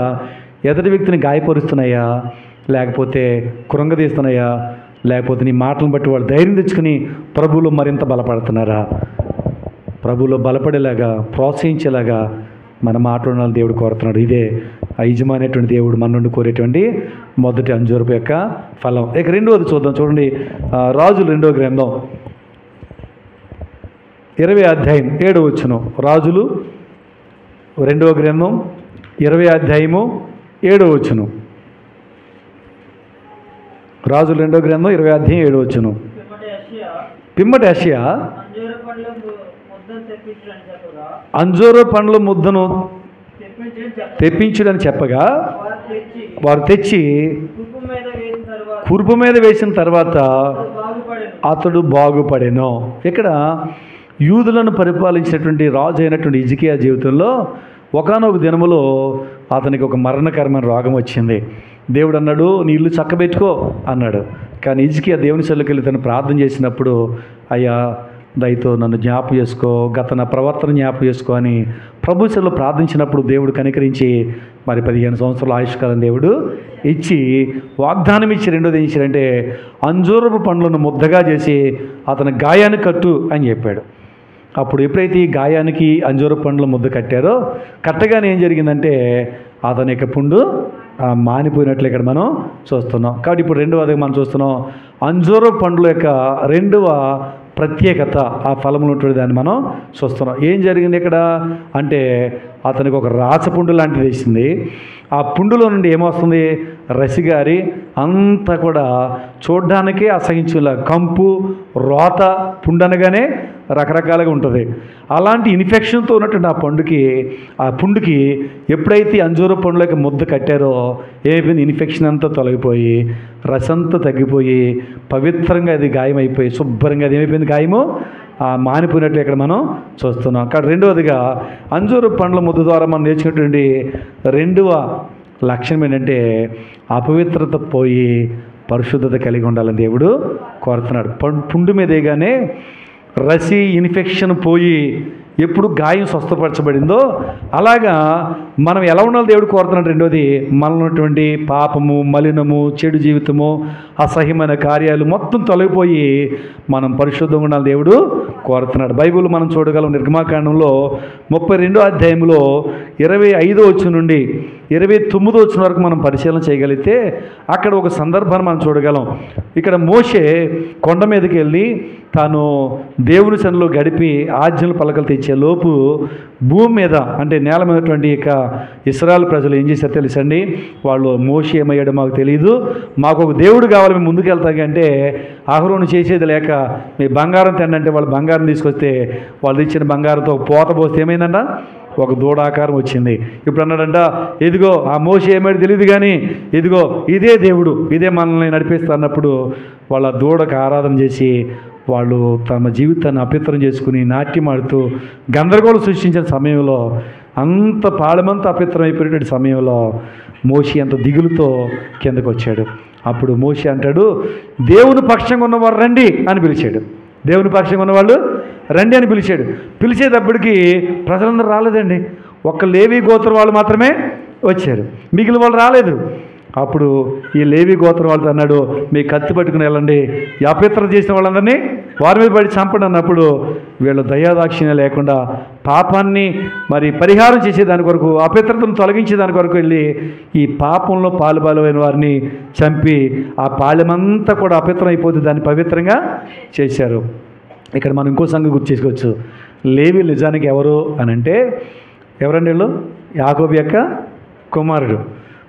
ఎదుటి వ్యక్తిని గాయపరుస్తున్నాయా, లేకపోతే కృంగదీస్తున్నాయా, లేకపోతే నీ మాటలను బట్టి వాళ్ళు ధైర్యం తెచ్చుకుని ప్రభువులో మరింత బలపడుతున్నారా? ప్రభువులో బలపడేలాగా, ప్రోత్సహించేలాగా మన మాట్లాడాలని దేవుడు కోరుతున్నాడు. ఇదే యజమానేటువంటి దేవుడు మన నుండి కోరేటువంటి మొదటి అంజూరపు యొక్క ఫలం. ఇక రెండవది చూద్దాం. చూడండి, రాజులు 2వ గ్రంథం 20వ అధ్యాయం 7వ వచనం. రాజులు 2వ గ్రంథం 20వ అధ్యాయము 7వ వచనం. రాజుల 2వ గ్రంథం 20వ అధ్యాయం 7వ వచనం. పిమ్మటి యెషయా అంజూర పండ్ల ముద్దను తెప్పించుడని చెప్పగా వారు తెచ్చి కురుపు మీద వేసిన తర్వాత అతడు బాగుపడెను. ఇక్కడ యూదులను పరిపాలించినటువంటి రాజు అయినటువంటి హిజ్కియా జీవితంలో ఒకానొక దినములో అతనికి ఒక మరణకరమైన రోగం వచ్చింది. దేవుడు అన్నాడు, నీ ఇల్లు చక్కబెట్టుకో అన్నాడు. కానీ హిజ్కియా దేవుని సన్నిధికి వెళ్ళి తను ప్రార్థన చేసినప్పుడు, అయ్యా దయతో నన్ను జ్ఞాపకం చేసుకో, గత నా ప్రవర్తన జ్ఞాపకం చేసుకో అని ప్రభు సన్నిధిలో ప్రార్థించినప్పుడు దేవుడు కనికరించి మరి 15 సంవత్సరాల ఆయుష్కాలం దేవుడు ఇచ్చి వాగ్దానం ఇచ్చి రెండోది ఏం ఇచ్చారంటే అంజూరపు పండ్లను ముద్దగా చేసి అతని గాయాన్ని కట్టు అని చెప్పాడు. అప్పుడు ఎప్పుడైతే ఈ గాయానికి అంజూరపు పండ్ల ముద్ద కట్టారో కట్టగానే ఏం జరిగిందంటే అతని యొక్క పుండు మానిపోయినట్లు ఇక్కడ మనం చూస్తున్నాం. కాబట్టి ఇప్పుడు రెండవది మనం చూస్తున్నాం అంజూరపు పండ్ల యొక్క రెండవ ప్రత్యేకత, ఆ ఫలములు ఉంటుంది దాన్ని మనం చూస్తున్నాం. ఏం జరిగింది ఇక్కడ అంటే అతనికి ఒక రాచపుండు లాంటిది వేసింది. ఆ పుండులో నుండి ఏమొస్తుంది, రసిగారి అంతా కూడా చూడ్డానికి అసహించులా కంపు రోత పుండు అనగానే రకరకాలుగా ఉంటుంది. అలాంటి ఇన్ఫెక్షన్తో ఉన్నటువంటి ఆ పుండుకి ఎప్పుడైతే అంజూర పండులోకి ముద్ద కట్టారో ఏమైపోయింది, ఇన్ఫెక్షన్ అంతా తొలగిపోయి రసంతా తగ్గిపోయి పవిత్రంగా అది గాయమైపోయి శుభ్రంగా అది ఏమైపోయింది, గాయము మానిపోయినట్లు ఇక్కడ మనం చూస్తున్నాం. కాబట్టి రెండవదిగా అంజూర పండ్ల ముద్ద ద్వారా మనం నేర్చుకున్నటువంటి రెండవ లక్షణం ఏంటంటే అపవిత్రత పోయి పరిశుద్ధత కలిగి ఉండాలని దేవుడు కోరుతున్నాడు. పుండు మీదేగానే రసి ఇన్ఫెక్షన్ పోయి ఎప్పుడు గాయం స్వస్థపరచబడిందో అలాగా మనం ఎలా ఉండాలి దేవుడు కోరుతున్నాడు. రెండోది మనలో ఉన్నటువంటి పాపము, మలినము, చెడు జీవితము, అసహ్యమైన కార్యాలు మొత్తం తొలగిపోయి మనం పరిశుద్ధంగా ఉండాలి దేవుడు కోరుతున్నాడు. బైబిల్ మనం చూడగలం నిర్గమాకాండంలో 32వ అధ్యాయంలో 25వ వచనం నుండి 29వ వచనం వరకు మనం పరిశీలన చేయగలిగితే అక్కడ ఒక సందర్భాన్ని మనం చూడగలం. ఇక్కడ మోషే కొండ మీదకి వెళ్ళి తాను దేవుని సన్నిధిలో గడిపి ఆజ్ఞల పలకలు తెచ్చే లోపు భూమి మీద అంటే నేల మీదటువంటి ఇక ఇశ్రాయేలు ప్రజలు ఏం చేశారో తెలుసండి. వాళ్ళు మోషే ఏమయ్యాడో మాకు తెలియదు, మాకు ఒక దేవుడు కావాలి, మేము ముందుకు వెళ్తాం అంటే అహరోను చేసేది లేక మీ బంగారం తినంటే వాళ్ళు బంగారం తీసుకొస్తే వాళ్ళు ఇచ్చిన బంగారంతో పోత పోస్తే ఏమైందంట, ఒక దూడాకారం వచ్చింది. ఇప్పుడు అన్నాడంట, ఇదిగో ఆ మోషే ఏమైనా తెలియదు కానీ ఇదిగో ఇదే దేవుడు, ఇదే మనల్ని నడిపిస్తా అన్నప్పుడు వాళ్ళ దూడకు ఆరాధన చేసి వాళ్ళు తమ జీవితాన్ని అపవిత్రం చేసుకుని నాట్యం ఆడుతూ గందరగోళం సృష్టించిన సమయంలో అంత పాడమంతా అపవిత్రం అయిపోయినటువంటి సమయంలో మోషే అంత దిగులుతో కిందకు వచ్చాడు. అప్పుడు మోషే అంటాడు, దేవుని పక్షంగా ఉన్నవారు రండి అని పిలిచాడు. దేవుని పక్షంగా ఉన్నవాళ్ళు రండి అని పిలిచాడు. పిలిచేటప్పటికి ప్రజలందరూ రాలేదండి, ఒక్క లేవి గోత్రం వాళ్ళు మాత్రమే వచ్చారు, మిగిలిన వాళ్ళు రాలేదు. అప్పుడు ఈ లేవి గోత్రం వాళ్ళతో అన్నాడు, మీ కత్తి పట్టుకుని వెళ్ళండి, ఈ అపవిత్రం చేసిన వాళ్ళందరినీ వారి మీద పడి చంపండి అన్నప్పుడు వీళ్ళు దయాదాక్షిణ్యం లేకుండా పాపాన్ని మరి పరిహారం చేసేదాని కొరకు, అపవిత్రతను తొలగించేదాని కొరకు వెళ్ళి ఈ పాపంలో పాలుబాలైన వారిని చంపి ఆ పాలెమంతా కూడా అపవిత్రం అయిపోతే దాన్ని పవిత్రంగా చేశారు. ఇక్కడ మనం ఇంకో సంగతి గుర్తు చేసుకోవచ్చు. లేవి నిజానికి ఎవరు అని అంటే ఎవరండి వీళ్ళు? యాకోబు యొక్క కుమారుడు.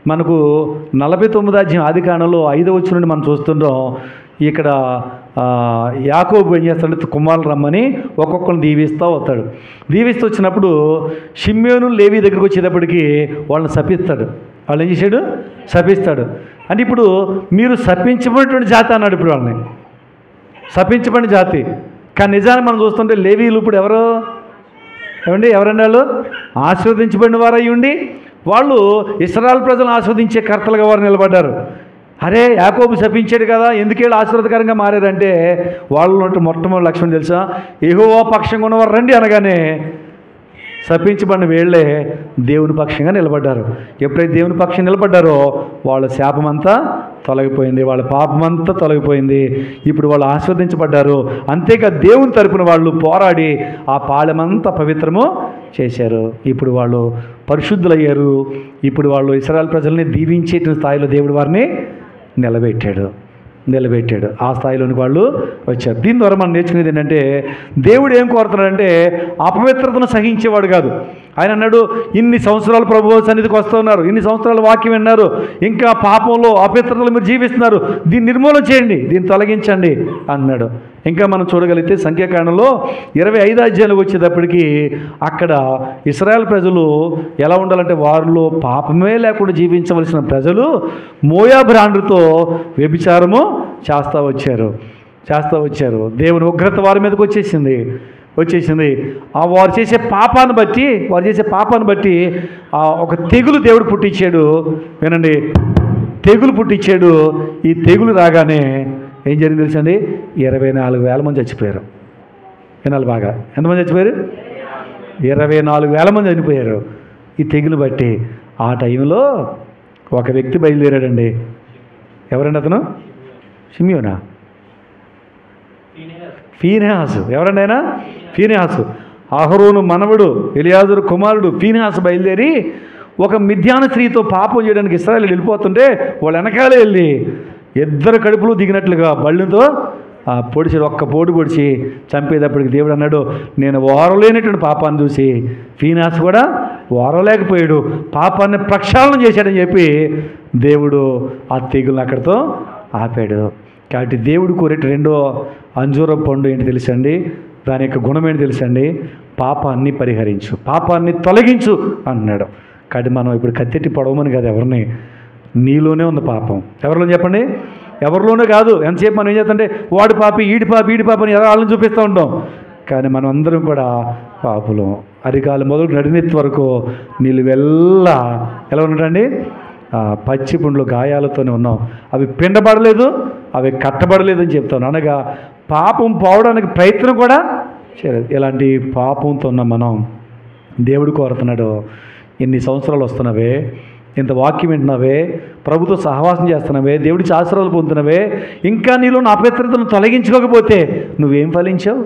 మనకు 49వ అధ్యాయం ఆదికాండంలో 5వ వచనం నుండి మనం చూస్తుంటాం. ఇక్కడ యాకోబు ఏం చేస్తాడంటే కుమారులు రమ్మని ఒక్కొక్కరిని దీవిస్తూ వస్తాడు. దీవిస్తూ వచ్చినప్పుడు షిమ్యోను లేవి దగ్గరికి వచ్చేటప్పటికి వాళ్ళని శపిస్తాడు. వాళ్ళు ఏం చేశాడు? శపిస్తాడు. అంటే ఇప్పుడు మీరు శపించబడినటువంటి జాతి అన్నాడు. ఇప్పుడు వాళ్ళని శపించబడిన జాతి. కానీ నిజాన్ని మనం చూస్తుంటే లేవీలు ఇప్పుడు ఎవరండి వాళ్ళు? ఆశీర్వదించబడిన వారై ఉండి వాళ్ళు ఇశ్రాయేలు ప్రజలను ఆస్వాదించే కర్తలుగా వారు నిలబడ్డారు. అరే యాకోబు శపించాడు కదా, ఎందుకు వీళ్ళు ఆశీర్వాదకరంగా మారారంటే వాళ్ళు మొట్టమొదటి లక్ష్యం తెలుసా, యెహోవా పక్షంగా ఉన్నవారు రండి అనగానే శపించబడిన వీళ్ళే దేవుని పక్షంగా నిలబడ్డారు. ఎప్పుడైతే దేవుని పక్షం నిలబడ్డారో వాళ్ళ శాపమంతా తొలగిపోయింది, వాళ్ళ పాపమంతా తొలగిపోయింది. ఇప్పుడు వాళ్ళు ఆస్వాదించబడ్డారు. అంతేకాదు దేవుని తరపున వాళ్ళు పోరాడి ఆ పాలెమంతా పవిత్రము చేశారు. ఇప్పుడు వాళ్ళు పరిశుద్ధులయ్యారు. ఇప్పుడు వాళ్ళు ఇశ్రాయేలు ప్రజల్ని దీవించే స్థాయిలో దేవుడు వారిని నిలబెట్టాడు. నిలబెట్టాడు. ఆ స్థాయిలోనికి వాళ్ళు వచ్చారు. దీని ద్వారా మనం నేర్చుకునేది ఏంటంటే, దేవుడు ఏం కోరుతున్నాడంటే అపవిత్రతను సహించేవాడు కాదు. ఆయన అన్నాడు, ఇన్ని సంవత్సరాలు ప్రభువు సన్నిధికి వస్తూ ఉన్నారు, ఇన్ని సంవత్సరాలు వాక్యం విన్నారు, ఇంకా పాపంలో అపవిత్రతలు మీరు జీవిస్తున్నారు, దీన్ని నిర్మూలన చేయండి, దీన్ని తొలగించండి అన్నాడు. ఇంకా మనం చూడగలిగితే సంఖ్యాకాండంలో 25వ అధ్యాయంలోకి వచ్చేటప్పటికి అక్కడ ఇశ్రాయేల్ ప్రజలు ఎలా ఉండాలంటే, వారిలో పాపమే లేకుండా జీవించవలసిన ప్రజలు మోయాబు రాండ్రుతో వ్యభిచారము చేస్తూ వచ్చారు. దేవుని ఉగ్రత వారి మీదకి వచ్చేసింది. వారు చేసే పాపాన్ని బట్టి ఒక తెగులు దేవుడు పుట్టించాడు. వినండి, తెగులు పుట్టించాడు. ఈ తెగులు రాగానే ఏం జరిగింది తెలుసండి? 24,000 మంది చచ్చిపోయారు. వినాలి బాగా, ఎంతమంది చచ్చిపోయారు? 24,000 మంది చనిపోయారు ఈ తెగులు బట్టి. ఆ టైంలో ఒక వ్యక్తి బయలుదేరాడండి. ఎవరండి అతను? షిమ్యోనా? ఫీనెహాసు. ఎవరండి ఆయన? ఫీనెహాసు. అహరోను మనవడు, ఎలియాజరు కుమారుడు ఫీనెహాసు బయలుదేరి ఒక మిద్యాన స్త్రీతో పాపం చేయడానికి ఇశ్రాయేలు వెళ్ళిపోతుంటే వాళ్ళు వెనకాలే వెళ్ళి ఇద్దరు కడుపులు దిగినట్లుగా బళ్ళుతో ఒక్క పోటు పొడిచి చంపేటప్పటికి దేవుడు అన్నాడు, నేను ఓరలేనటువంటి పాపాన్ని చూసి ఫీనెహాసు కూడా ఓరలేకపోయాడు, పాపాన్ని ప్రక్షాళన చేశాడని చెప్పి దేవుడు ఆ తెగులను అక్కడితో ఆపాడు. కాబట్టి దేవుడు కోరేట రెండో అంజూరపు పండు ఏంటి తెలుసండి? దాని యొక్క గుణం ఏంటి తెలుసండి? పాపాన్ని పరిహరించు, పాపాన్ని తొలగించు అన్నాడు. కాబట్టి మనం ఇప్పుడు కత్తెట్టి పొడవమని కాదు ఎవరిని, నీలోనే ఉంది పాపం. ఎవరిలో చెప్పండి? ఎవరిలోనే కాదు. ఎంతసేపు మనం ఏం చేస్తుంటే వాడి పాపి, ఈడి పాపి అని వాళ్ళని చూపిస్తూ ఉంటాం. కానీ మనం అందరం కూడా పాపులం. అరికాలు మొదలు నడినెత్తి వరకు నీళ్ళు ఎలా ఉన్నట్టండి? పచ్చి పుండ్లు గాయాలతోనే ఉన్నాం. అవి పిండబడలేదు, అవి కట్టబడలేదు అని చెప్తాను. అనగా పాపం పోవడానికి ప్రయత్నం కూడా చేయలేదు. ఇలాంటి పాపంతో ఉన్న మనం దేవుడు కోరుతున్నాడు, ఎన్ని సంవత్సరాలు వస్తున్నావే, ఇంత వాక్యం వింటున్నావే, ప్రభుతో సహవాసం చేస్తున్నావే, దేవుడికి ఆశీర్వాదాలు పొందుతున్నావే, ఇంకా నీలో నా అపవిత్రతను తొలగించుకోకపోతే నువ్వేం ఫలించావు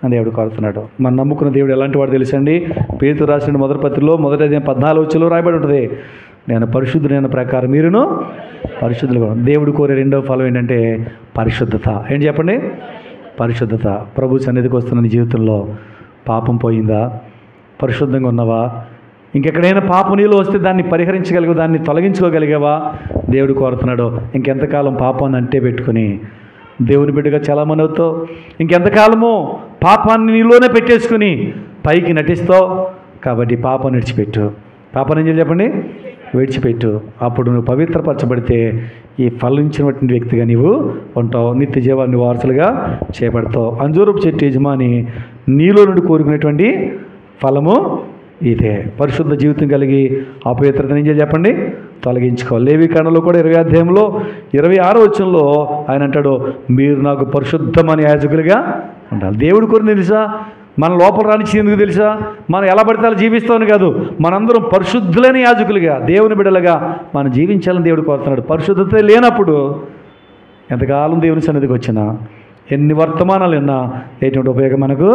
అని దేవుడు కోరుతున్నాడు. మనం నమ్ముకున్న దేవుడు ఎలాంటి వాడు తెలుసండి? పేతురు రాసిన మొదటి పత్రికలో 14 రాయబడి ఉంటుంది, నేను పరిశుద్ధుడైన ప్రకారం మీరును పరిశుద్ధులుగా. దేవుడు కోరే రెండవ ఫలం ఏంటంటే పరిశుద్ధత. ఏంటి చెప్పండి? పరిశుద్ధత. ప్రభు సన్నిధికి వస్తున్న నీ జీవితంలో పాపం పోయిందా? పరిశుద్ధంగా ఉన్నావా? ఇంకెక్కడైనా పాపం నీలో వస్తే దాన్ని పరిహరించగలిగావా? దాన్ని తొలగించుకోగలిగావా? దేవుడు కోరుతున్నాడు. ఇంకెంతకాలం పాపాన్ని అంటే పెట్టుకుని దేవుని బిడ్డగా చాలామంది అవుతావు? ఇంకెంతకాలము పాపాన్ని నీలోనే పెట్టేసుకుని పైకి నటిస్తావు? కాబట్టి పాపాన్ని విడిచిపెట్టు. పాపాన్ని ఏం చేయాలి చెప్పండి? విడిచిపెట్టు. అప్పుడు నువ్వు పవిత్రపరచబడితే ఈ ఫలించినటువంటి వ్యక్తిగా నీవు ఉంటావు, నిత్య జీవాన్ని వారసులుగా చేపడతావు. అంజూరపు చెట్టు యజమాని నీలో నుండి కోరుకునేటువంటి ఫలము ఇదే. పరిశుద్ధ జీవితం కలిగి అపవిత్రతను ఏం చేయాలి చెప్పండి? తొలగించుకోవాలి. లేవీకాండంలో కూడా 20వ అధ్యాయంలో 26వ వచనంలో ఆయన అంటాడు, మీరు నాకు పరిశుద్ధమైన యాజకులుగా ఉండాలి. దేవుడు కోరిన తెలుసా? మన లోపల రానిచ్చి ఎందుకు తెలుసా? మనం ఎలా పడితే అలా జీవిస్తామని కాదు, మనందరం పరిశుద్ధులైన యాజకులుగా, దేవుని బిడ్డలుగా మనం జీవించాలని దేవుడు కోరుతున్నాడు. పరిశుద్ధత లేనప్పుడు ఎంతకాలం దేవుని సన్నిధికి వచ్చినా, ఎన్ని వర్తమానాలు విన్నా ఎటువంటి ఉపయోగం మనకు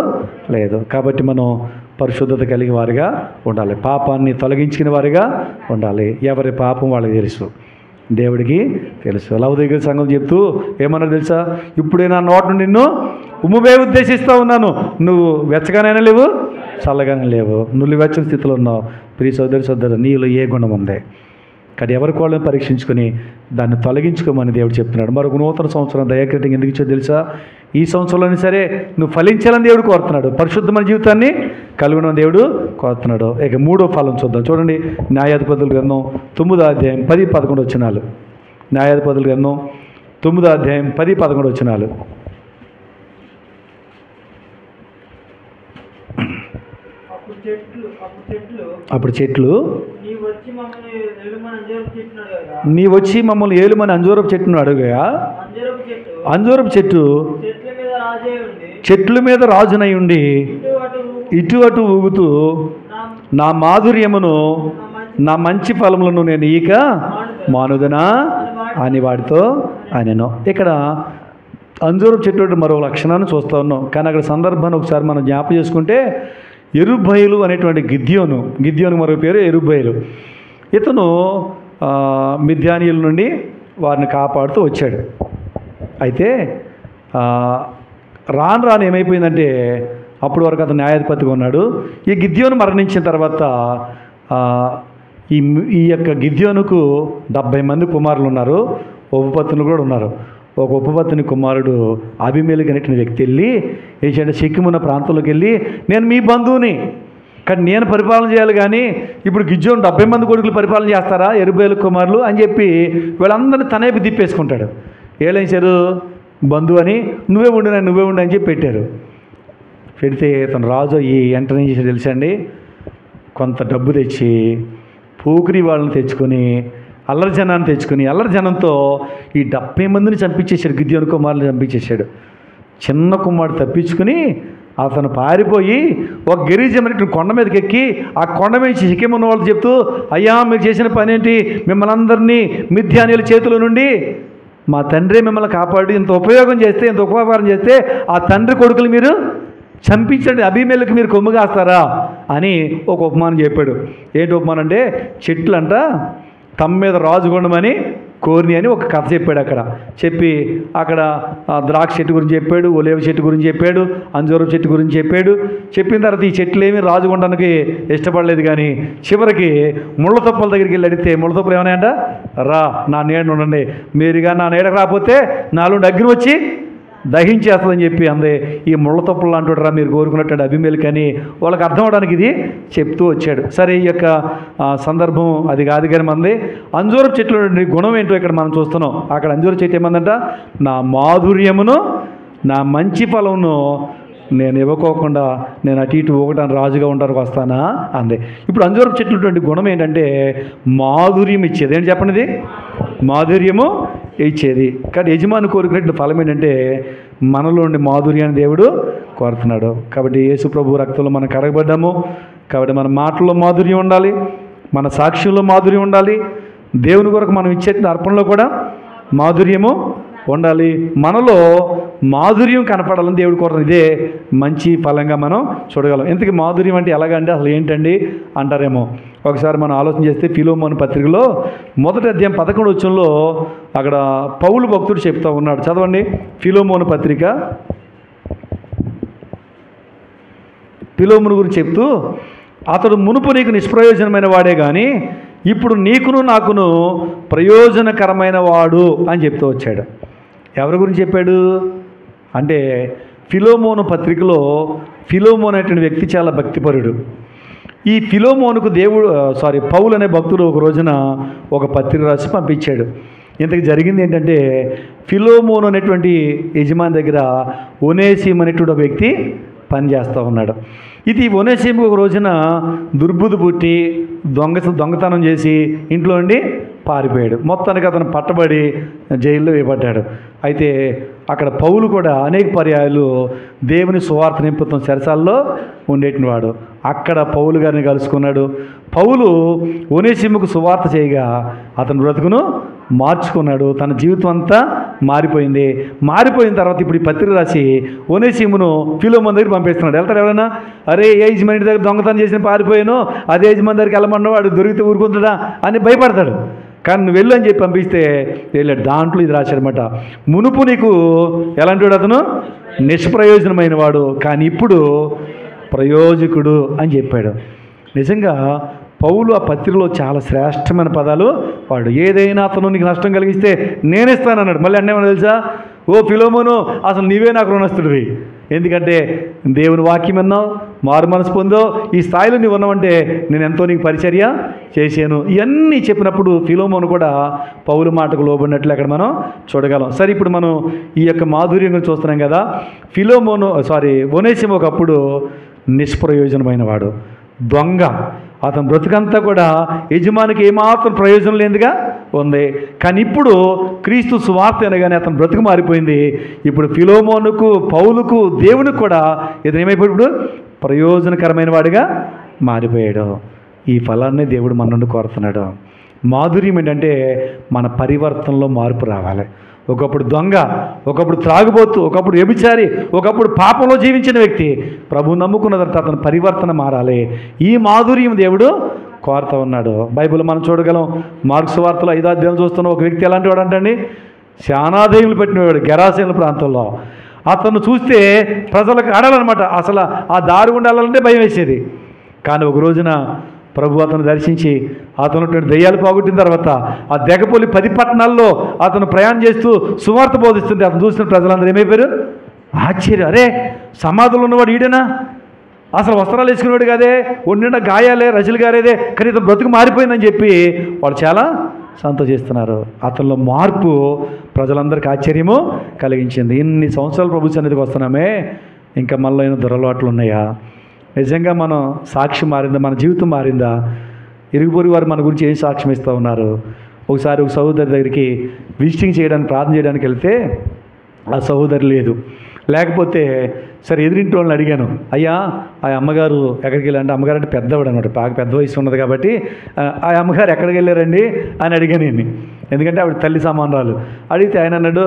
లేదు. కాబట్టి మనం పరిశుద్ధత కలిగిన వారిగా ఉండాలి, పాపాన్ని తొలగించిన వారిగా ఉండాలి. ఎవరి పాపం వాళ్ళకి తెలుసు, దేవుడికి తెలుసు. లవదీయుల సంఘం చెప్తూ ఏమన్నా తెలుసా? ఇప్పుడే నా నోట నుండి నిన్ను ఉమ్మువే ఉద్దేశిస్తూ ఉన్నాను, నువ్వు వెచ్చగానైనా లేవు, చల్లగానే లేవు, నువ్వు వెచ్చని స్థితిలో ఉన్నావు. ప్రియ సోదరు నీలో ఏ గుణం ఉంది? కానీ ఎవరికి వాళ్ళని పరీక్షించుకొని దాన్ని తొలగించుకోమని దేవుడు చెప్తున్నాడు. మరొక నూతన సంవత్సరం దయాకృతం ఎందుకు ఇచ్చో తెలుసా? ఈ సంవత్సరంలోనే సరే నువ్వు ఫలించాలని దేవుడు కోరుతున్నాడు, పరిశుద్ధమైన జీవితాన్ని కలుగునని దేవుడు కోరుతున్నాడు. ఇక మూడో ఫలం చూద్దాం. చూడండి, న్యాయాధిపతుల గ్రంథం 9వ అధ్యాయం 10-11 వచనాలు. న్యాయాధిపతుల గ్రంథం 9వ అధ్యాయం 10-11 వచనాలు. అప్పుడు చెట్లు నీ వచ్చి మమ్మల్ని ఏలుమని అంజూరపు చెట్టును అడుగగా, అంజూరపు చెట్టు చెట్ల మీద రాజునై ఉండి ఇటు అటు ఊగుతూ నా మాధుర్యమును నా మంచి ఫలములను నేను ఈక మానుదనా అని వాడితో ఆయనను. ఇక్కడ అంజూరపు చెట్టు మరో లక్షణాన్ని చూస్తూ ఉన్నాం. కానీ అక్కడ సందర్భాన్ని ఒకసారి మనం జ్ఞాపకం చేసుకుంటే, ఎరుబ్బయలు అనేటువంటి గిద్యోను మరో పేరు ఎరుబ్బయలు. ఇతను మిద్యానీయుల నుండి వారిని కాపాడుతూ వచ్చాడు. అయితే రాను రాను ఏమైపోయిందంటే అప్పటి వరకు అతను న్యాయాధిపతిగా ఉన్నాడు. ఈ గిద్యోను మరణించిన తర్వాత ఈ యొక్క గిద్యోనుకు 70 మంది కుమారులు ఉన్నారు, ఉపపత్నులు కూడా ఉన్నారు. ఒక ఉపపత్ని కుమారుడు అబీమెలెకు అనేటువంటి వ్యక్తి వెళ్ళి ఏంటంటే సిక్కిమున్న ప్రాంతంలోకి వెళ్ళి, నేను మీ బంధువుని, కానీ నేను పరిపాలన చేయాలి, కానీ ఇప్పుడు గిద్యోను 70 మంది కొడుకులు పరిపాలన చేస్తారా, యెరుబ్బయలు కుమారులు అని చెప్పి వీళ్ళందరినీ తనేపి తిప్పేసుకుంటాడు. ఏలేసారు బంధువు అని, నువ్వే ఉండు అని చెప్పి పెట్టారు. పెడితే తను రాజు ఈ వెంటనే చేసి తెలుసండి, కొంత డబ్బు తెచ్చి పోకిరి వాళ్ళని తెచ్చుకొని అల్లరి జనాన్ని తెచ్చుకొని అల్లరి జనంతో ఈ 70 మందిని చంపించేశాడు. గిద్యోను కుమారులు చంపించేశాడు. చిన్న కుమారుడు తప్పించుకుని అతను పారిపోయి ఒక గిరిజన కొండ మీదకి ఎక్కి ఆ కొండ మీద సిక్కిమున్న వాళ్ళు చెప్తూ, అయ్యా మీరు చేసిన పని ఏంటి, మిమ్మల్ని అందరినీ మిథ్యానీయుల చేతుల నుండి మా తండ్రి మిమ్మల్ని కాపాడు, ఇంత ఉపయోగం చేస్తే, ఇంత ఉపకారం చేస్తే ఆ తండ్రి కొడుకులు మీరు చంపించండి, అబీమెలెకు మీరు కొమ్ము కాస్తారా అని ఒక ఉపమానం చెప్పాడు. ఏంటి ఉపమానం అంటే, చెట్లంట తమ మీద రాజుగొండమని కోరిని అని ఒక కథ చెప్పాడు. అక్కడ చెప్పి అక్కడ ద్రాక్ష చెట్టు గురించి చెప్పాడు, ఒలేవ చెట్టు గురించి చెప్పాడు, అంజూరపు చెట్టు గురించి చెప్పాడు. చెప్పిన తర్వాత ఈ చెట్లు ఏమీ రాజుగొండానికి ఇష్టపడలేదు, కానీ చివరికి ముళ్ళ తొప్పల దగ్గరికి వెళ్ళి అడిగితే ముళ్ళ తొప్పలు ఏమన్నాయంట, రా నా నీడను ఉండండి, మీరుగా నా నీడకు రాకపోతే నాలో అగ్ని వచ్చి దహించేస్తుందని చెప్పి అందే. ఈ ముళ్ళ తొప్పలు అంటాడు రా మీరు కోరుకున్నట్టు అబీమెలెకు అని వాళ్ళకి అర్థం అవడానికి ఇది చెప్తూ వచ్చాడు. సరే, ఈ యొక్క సందర్భం అది కాదు, కానీ మంది అంజూరపు చెట్లు గుణం ఏంటో ఇక్కడ మనం చూస్తున్నాం. అక్కడ అంజూరపు చెట్టు ఏమందంట, నా మాధుర్యమును నా మంచి ఫలమును నేను ఇవ్వకోకుండా నేను అటు ఇటు ఒకటాను రాజుగా ఉండడానికి వస్తానా అందే. ఇప్పుడు అంజూరపు చెట్లటువంటి గుణం ఏంటంటే మాధుర్యం ఇచ్చేది. ఏంటి చెప్పండి, ఇది మాధుర్యము ఇచ్చేది. కానీ యజమాని కోరుకునేటువంటి ఫలం ఏంటంటే మనలోని మాధుర్యాన్ని దేవుడు కోరుతున్నాడు. కాబట్టి యేసు ప్రభు రక్తంలో మనం కడగబడ్డాము. కాబట్టి మన మాటల్లో మాధుర్యం ఉండాలి, మన సాక్ష్యంలో మాధుర్యం ఉండాలి, దేవుని కొరకు మనం ఇచ్చే అర్పణలో కూడా మాధుర్యము ఉండాలి. మనలో మాధుర్యం కనపడాలని దేవుడు కోరుతుంది. ఇదే మంచి ఫలంగా మనం చూడగలం. ఇంతకీ మాధుర్యం అంటే ఎలాగంటే అసలు ఏంటండి అంటారేమో. ఒకసారి మనం ఆలోచన చేస్తే ఫిలోమోను పత్రికలో 1వ అధ్యాయం 11వ వచనంలో అక్కడ పౌలు భక్తుడు చెప్తా ఉన్నాడు. చదవండి, ఫిలోమోను పత్రిక. ఫిలోమోను గురించి చెప్తూ, అతడు మునుపు నీకు నిష్ప్రయోజనమైన వాడే కానీ ఇప్పుడు నీకును నాకును ప్రయోజనకరమైన వాడు అని చెప్తూ వచ్చాడు. ఎవరి గురించి చెప్పాడు అంటే ఫిలోమోను పత్రికలో ఫిలోమోను అనేటువంటి వ్యక్తి చాలా భక్తిపరుడు. ఈ ఫిలోమోనుకు పౌలు అనే భక్తుడు ఒక రోజున ఒక పత్రిక రాసి పంపించాడు. ఇంతకు జరిగింది ఏంటంటే ఫిలోమోను అనేటువంటి యజమాని దగ్గర ఒనేసిము అనేటువంటి ఒక వ్యక్తి పనిచేస్తూ ఉన్నాడు. ఇది ఒనేసిము ఒక రోజున దుర్బుద్ధి పుట్టి దొంగతనం చేసి ఇంట్లో నుండి పారిపోయాడు. మొత్తానికి అతను పట్టబడి జైల్లో వేయబడ్డాడు. అయితే అక్కడ పౌలు కూడా అనేక పర్యాయాలు దేవుని సువార్త నింపుతున్న చెరసాల్లో ఉండేటి వాడు. అక్కడ పౌలు గారిని కలుసుకున్నాడు. పౌలు ఒనేసిముకు సువార్త చేయగా అతను బ్రతుకును మార్చుకున్నాడు. తన జీవితం అంతా మారిపోయింది. మారిపోయిన తర్వాత ఇప్పుడు ఈ పత్రిక రాసి ఒనేసిమును ఫిలోమోను దగ్గరికి పంపిస్తున్నాడు. వెళ్తాడు ఎవరైనా, అరే ఏ యజమాని దగ్గర దొంగతనం చేసిన పారిపోయాను, అదే యజమాని దగ్గరికి వెళ్ళమన్నా వాడు దొరికితే ఊరుకుంటాడా అని భయపడతాడు. కానీ నువ్వు వెళ్ళు అని చెప్పి పంపిస్తే వెళ్ళాడు. దాంట్లో ఇది రాశాడనమాట, మునుపు నీకు ఎలాంటి వాడు అతను నిష్ప్రయోజనమైన వాడు, కానీ ఇప్పుడు ప్రయోజకుడు అని చెప్పాడు. నిజంగా పౌలు ఆ పత్రికలో చాలా శ్రేష్టమైన పదాలు వాడు. ఏదైనా అతను నీకు నష్టం కలిగిస్తే నేనేస్తానన్నాడు. మళ్ళీ అన్నేమన్నా తెలుసా, ఓ ఫిలోమోను అసలు నీవే నాకు రుణస్తుడివి, ఎందుకంటే దేవుని వాక్యం విన్నావు, మారు మనసు పొందో, ఈ స్థాయిలో నీవు ఉన్నావంటే నేను ఎంతో నీకు పరిచర్య చేశాను. ఇవన్నీ చెప్పినప్పుడు ఫిలోమోను కూడా పౌలు మాటకు లోబడినట్లు అక్కడ మనం చూడగలం. సరే, ఇప్పుడు మనం ఈ యొక్క మాధుర్యం గురించి చూస్తున్నాం కదా. ఒనేసిము ఒకప్పుడు నిష్ప్రయోజనమైన వాడు, దొంగ. అతని బ్రతుకంతా కూడా యజమానికి ఏమాత్రం ప్రయోజనం లేదుగా ఉంది. కానీ ఇప్పుడు క్రీస్తు సువార్త అనగానే అతని బ్రతుకు మారిపోయింది. ఇప్పుడు ఫిలోమోనుకు పౌలుకు దేవునికి కూడా ఇతను ఏమైపోయాడు, ఇప్పుడు ప్రయోజనకరమైన వాడిగా మారిపోయాడు. ఈ ఫలాన్ని దేవుడు మన నుండి కోరుతున్నాడు. మాధుర్యం ఏంటంటే మన పరివర్తనలో మార్పు రావాలి. ఒకప్పుడు దొంగ, ఒకప్పుడు త్రాగుబోతు, ఒకప్పుడు వ్యభిచారి, ఒకప్పుడు పాపంలో జీవించిన వ్యక్తి ప్రభు నమ్ముకున్న తర్వాత అతని పరివర్తన మారాలి. ఈ మాధుర్యం దేవుడు కోరుతూ ఉన్నాడు. బైబిల్ మనం చూడగలం. మార్క్స్ వార్తలో 5వ అధ్యాయం చూస్తున్న ఒక వ్యక్తి ఎలాంటి వాడు అంటండి, చాలా దెయ్యములు పెట్టినవాడు గెరాసేన ప్రాంతంలో. అతను చూస్తే ప్రజలకు ఆడాలన్నమాట. అసలు ఆ దారి ఉండాలంటే భయం వేసేది. కానీ ఒక రోజున ప్రభు అతను దర్శించి అతను దెయ్యాలు పోగొట్టిన తర్వాత ఆ దెగపోలి 10 పట్టణాల్లో అతను ప్రయాణం చేస్తూ సువార్త బోధిస్తుంటే అతను చూసిన ప్రజలందరూ ఏమైపోయారు? ఆశ్చర్యం. అరే, సమాధులు ఉన్నవాడు ఈడేనా? అసలు వస్త్రాలు వేసుకునేవాడు కాదే, ఒండిన గాయాలే, రజలు గారేదే, కానీ ఇతను బ్రతుకు మారిపోయిందని చెప్పి వాళ్ళు చాలా సంతోషిస్తున్నారు. అతనిలో మార్పు ప్రజలందరికీ ఆశ్చర్యము కలిగించింది. ఇన్ని సంవత్సరాలు ప్రభు సన్నిధికి వస్తున్నామే, ఇంకా మనలో ఏమైనా దురలవాట్లు ఉన్నాయా? నిజంగా మనం సాక్షి మారిందా? మన జీవితం మారిందా? ఇరుగు పొరుగు వారు మన గురించి ఏం సాక్ష్యం ఇస్తూ ఉన్నారు? ఒకసారి ఒక సహోదరి దగ్గరికి విజిటింగ్ చేయడానికి, ప్రార్థన చేయడానికి వెళ్తే ఆ సహోదరి లేదు. లేకపోతే సరే ఎదురింటి వాళ్ళని అడిగాను, అయ్యా ఆ అమ్మగారు ఎక్కడికి వెళ్ళారంటే, అమ్మగారు అంటే పెద్దవాడు అనమాట, బాగా పెద్ద వయసు ఉన్నది కాబట్టి, ఆ అమ్మగారు ఎక్కడికి వెళ్ళారండి అని అడిగాను నేను, ఎందుకంటే ఆవిడ తల్లి సమానరాలు. అడిగితే ఆయన అన్నాడు,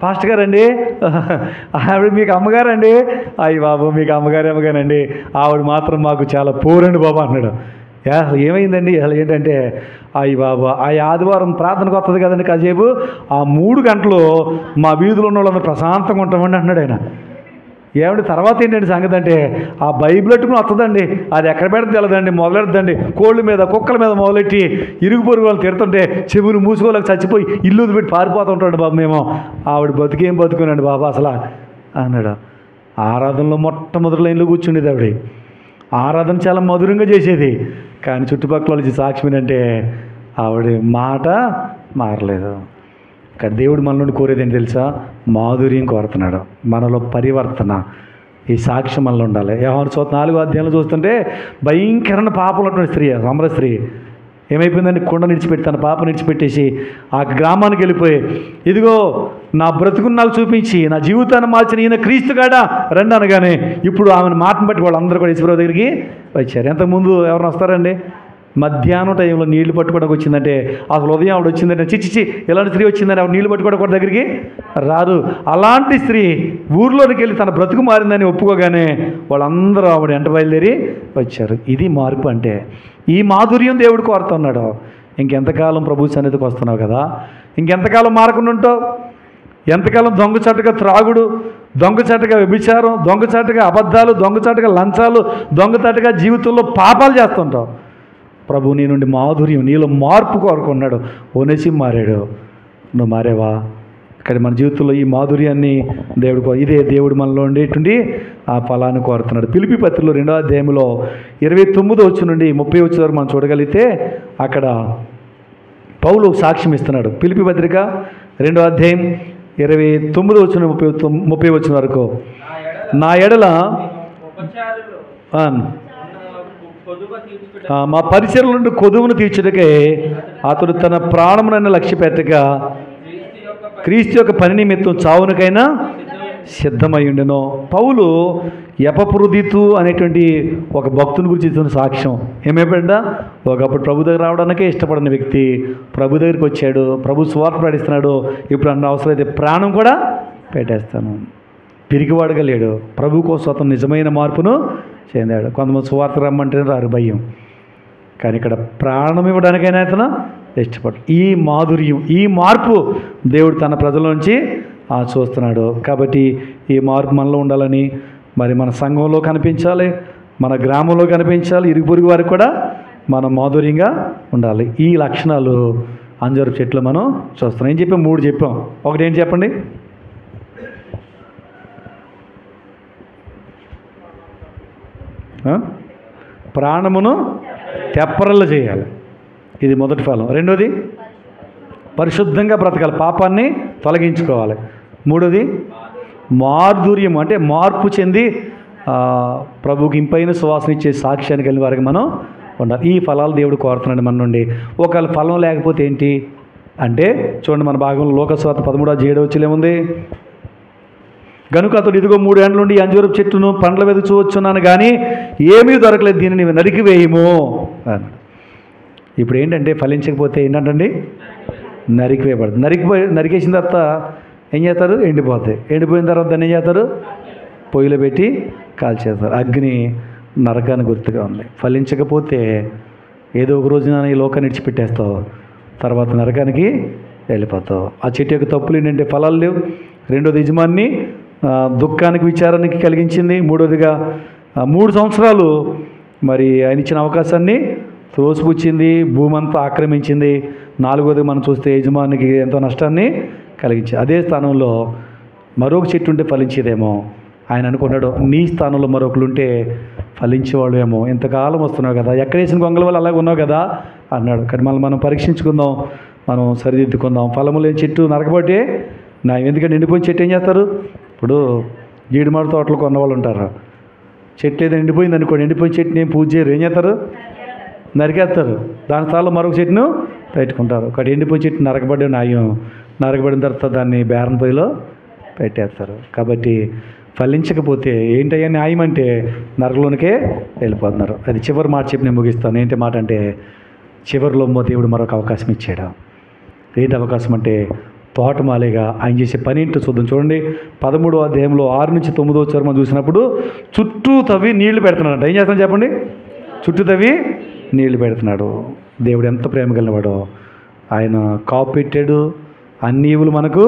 పాస్టర్ గారండి, ఆవిడ మీకు అమ్మగారండి. అయ్యి బాబు, మీకు అమ్మగారేమోగానండి, ఆవిడ మాత్రం మాకు చాలా పోరండి బాబు అన్నాడు. అసలు ఏమైందండి? అసలు ఏంటంటే, అయ్యి బాబు, ఆ ఆదివారం ప్రార్థనకు వస్తుంది కదండి కాసేపు, ఆ 3 గంటలు మా వీధిలో ఉన్న వాళ్ళందరూ ప్రశాంతంగా ఉంటామండి అంటున్నాడు ఆయన. ఏమంటే తర్వాత ఏంటంటే సంగతి అంటే, ఆ బైబిల్ పెట్టుకుని వస్తుందండి, అది ఎక్కడ పెడితే తెలదండి, మొదలెడదండి, కోళ్ళ మీద కుక్కల మీద మొదలెట్టి ఇరుగు పొరుగు వాళ్ళు తిడుతుంటే చెవులు మూసుకోలేక చచ్చిపోయి ఇల్లు పెట్టి పారిపోతూ ఉంటాడు బాబు. మేము ఆవిడ బతికేం బతుకునండి బాబు అసలు అన్నాడు. ఆరాధనలో మొట్టమొదటి లైన్లో కూర్చుండేది ఆవిడ. ఆరాధన చాలా మధురంగా చేసేది, కానీ చుట్టుపక్కల వాళ్ళు సాక్ష్యం ఏంటంటే ఆవిడ మాట మారలేదు. ఇక్కడ దేవుడు మన నుండి కోరేది ఏంటి తెలుసా? మాధుర్యం కోరుతున్నాడు, మనలో పరివర్తన. ఈ సాక్ష్యం మనలో ఉండాలి. యోహాను సువార్త 4వ అధ్యాయంలో చూస్తుంటే భయంకరమైన పాపం ఉన్నటువంటి స్త్రీ, సమర స్త్రీ ఏమైపోయిందని కుండ నిడిచిపెట్టి తన పాప నిడిచిపెట్టేసి ఆ గ్రామానికి వెళ్ళిపోయి, ఇదిగో నా బ్రతుకుని నాకు చూపించి నా జీవితాన్ని మార్చిన ఈయన క్రీస్తుగాడా రండి అనగానే ఇప్పుడు ఆమెను మాటను బట్టి వాళ్ళందరూ కూడా యేసుప్రభు దగ్గరికి వచ్చారు. ఎంతకుముందు ఎవరైనా వస్తారండి? మధ్యాహ్నం టైంలో నీళ్లు పట్టుకోవడానికి వచ్చిందంటే, అసలు ఉదయం ఆవిడ వచ్చిందంటే చిచ్చిచి ఎలాంటి స్త్రీ వచ్చిందని ఆవిడ నీళ్లు పట్టుకోవడం కూడా దగ్గరికి రారు. అలాంటి స్త్రీ ఊర్లోనికి వెళ్ళి తన బ్రతుకు మారిందని ఒప్పుకోగానే వాళ్ళందరూ ఆవిడ వెంట బయలుదేరి వచ్చారు. ఇది మార్పు అంటే. ఈ మాధుర్యం దేవుడు కోరుతున్నాడు. ఇంకెంతకాలం ప్రభు సన్నిధికి వస్తున్నావు కదా, ఇంకెంతకాలం మారకుండా ఉంటావు? ఎంతకాలం దొంగచాటుగా త్రాగుడు, దొంగచాటుగా వ్యభిచారం, దొంగచాటుగా అబద్ధాలు, దొంగచాటుగా లంచాలు, దొంగచాటుగా జీవితంలో పాపాలు చేస్తుంటావు? ప్రభు నీ నుండి మాధుర్యం, నీలో మార్పు కోరుకున్నాడు. ఓనేసి మారాడు, నువ్వు మారేవా? ఇక్కడ మన జీవితంలో ఈ మాధుర్యాన్ని దేవుడు, ఇదే దేవుడు మనలో ఉండేటువంటి ఆ ఫలాన్ని కోరుతున్నాడు. ఫిలిప్పీ పత్రికలో 2వ అధ్యాయంలో 29వ వచనం నుండి 30వ వచనం వరకు మనం చూడగలిగితే అక్కడ పౌలు సాక్ష్యం ఇస్తున్నాడు. ఫిలిప్పీ పత్రిక 2వ అధ్యాయం 29వ వచనం 30వ వచనం వరకు, నా ఎడల మా పరిచర్ల నుండి కొదువును తీర్చుటకే అతడు తన ప్రాణమునైనా లక్ష్య పెట్టక క్రీస్తు యొక్క పని నిమిత్తం చావునికైనా సిద్ధమై ఉండెను. పౌలు ఎపప్రుదితు అనేటువంటి ఒక భక్తుని గురించి ఇస్తున్న సాక్ష్యం ఏమైపోయిందా? ఒకప్పుడు ప్రభు దగ్గర రావడానికే ఇష్టపడిన వ్యక్తి ప్రభు దగ్గరికి వచ్చాడు, ప్రభు సువార్త ప్రకటిస్తున్నాడు. ఇప్పుడు అన్న అవసరమైతే ప్రాణం కూడా పెట్టేస్తాను. పిరికివాడుగా లేడు, ప్రభు కోసం అతను నిజమైన మార్పును చెందాడు. కొంతమంది సువార్త రమ్మంటే రారు, భయం. కానీ ఇక్కడ ప్రాణం ఇవ్వడానికైనా అతను ఇష్టపడు. ఈ మాధుర్యం, ఈ మార్పు దేవుడు తన ప్రజల నుంచి చూస్తున్నాడు. కాబట్టి ఈ మార్పు మనలో ఉండాలని, మరి మన సంఘంలో కనిపించాలి, మన గ్రామంలో కనిపించాలి, ఇరుగు పొరుగు వారికి కూడా మనం మాధుర్యంగా ఉండాలి. ఈ లక్షణాలు అంజూరపు చెట్లు మనం చూస్తున్నాం. ఏం చెప్పాం? 3 చెప్పాం. ఒకటి ఏంటి చెప్పండి? ప్రాణమును తెప్పరలు చేయాలి, ఇది మొదటి ఫలం. రెండోది పరిశుద్ధంగా బ్రతకాలి, పాపాన్ని తొలగించుకోవాలి. మూడోది మాధుర్యం, అంటే మార్పు చెంది ప్రభుకి ఇంపైన సువాసన ఇచ్చే సాక్ష్యానికి వెళ్ళిన వారికి మనం ఉండాలి. ఈ ఫలాలు దేవుడు కోరుతున్నాడు మన నుండి. ఒకవేళ ఫలం లేకపోతే ఏంటి అంటే చూడండి, మన భాగంలో లోకస్వార్త 13:7 ఏముంది? గనుక అతడు ఇదిగో 3 ఏండ్ల నుండి అంజూరపు చెట్టును పండ్ల వెదుచువచ్చున్నాను కానీ ఏమీ దొరకలేదు, దీనిని నరికివేయము అన్నాడు. ఇప్పుడు ఏంటంటే ఫలించకపోతే ఏంటంటండి? నరికివేయబడదు. నరికేసిన తర్వాత ఏం చేస్తారు? ఎండిపోతాయి. ఎండిపోయిన తర్వాత దాన్ని ఏం చేస్తారు? పొయ్యిలో పెట్టి కాల్చేస్తారు. అగ్ని నరకాన్ని గుర్తుగా ఉంది. ఫలించకపోతే ఏదో ఒక రోజున ఈ లోకాన్ని విడిచిపెట్టేస్తావు, తర్వాత నరకానికి వెళ్ళిపోతావు. ఆ చెట్టు యొక్క తప్పులు ఏంటంటే ఫలాలు లేవు. రెండోది యజమాని దుఃఖానికి విచారానికి కలిగించింది. మూడోదిగా 3 సంవత్సరాలు మరి ఆయన ఇచ్చిన అవకాశాన్ని త్రోసిపుచ్చింది, భూమి అంతా ఆక్రమించింది. నాలుగోది మనం చూస్తే యజమానికి ఎంతో నష్టాన్ని కలిగించింది. అదే స్థానంలో మరొక చెట్టు ఉంటే ఫలించేదేమో. ఆయన అనుకున్నాడు, నీ స్థానంలో మరొకరు ఉంటే ఫలించేవాళ్ళు ఏమో. ఇంతకాలం వస్తున్నావు కదా, ఎక్కడ వేసిన గొంగల వల్ల అలాగే ఉన్నావు కదా అన్నాడు. కానీ మనం పరీక్షించుకుందాం, మనం సరిదిద్దుకుందాం. ఫలము లేని చెట్టు నరకబట్టే నా ఎందుకంటే ఎండిపోయిన చెట్టు ఏం చేస్తారు? ఇప్పుడు జీడిమాడి తోటలు కొన్నవాళ్ళు ఉంటారు. చెట్టు ఏదో ఎండిపోయింది అనుకోండి, ఎండిపోయిన చెట్టుని ఏం పూజ చేయరు, ఏం చేస్తారు? నరికేస్తారు. దాని స్థానంలో మరొక చెట్టును పెట్టుకుంటారు. ఒకటి ఎండిపోయిన చెట్టు నరకబడే న్యాయం, నరకబడిన తర్వాత దాన్ని బేరన్ పొయ్యిలో పెట్టేస్తారు. కాబట్టి ఫలించకపోతే ఏంటయ్యా న్యాయం అంటే నరకలోనికే వెళ్ళిపోతున్నారు. అది చివరి మాట చెప్పి నేను ముగిస్తాను. ఏంటి మాట అంటే, చివరిలో దేవుడు మరొక అవకాశం ఇచ్చాడు. ఏంటి అవకాశం అంటే, తోటమాలిగా ఆయన చేసే పని ఏంటో చూద్దాం. చూడండి 13వ అధ్యాయంలో 6 నుంచి 9వ చర్మం చూసినప్పుడు చుట్టూ తవ్వి నీళ్లు పెడుతున్నాడు. ఏం చేస్తున్నాడు చెప్పండి? చుట్టూ తవ్వి నీళ్లు పెడుతున్నాడు. దేవుడు ఎంత ప్రేమ కలిగినవాడో. ఆయన కాపు పెట్టాడు, అన్ని ఈవులు మనకు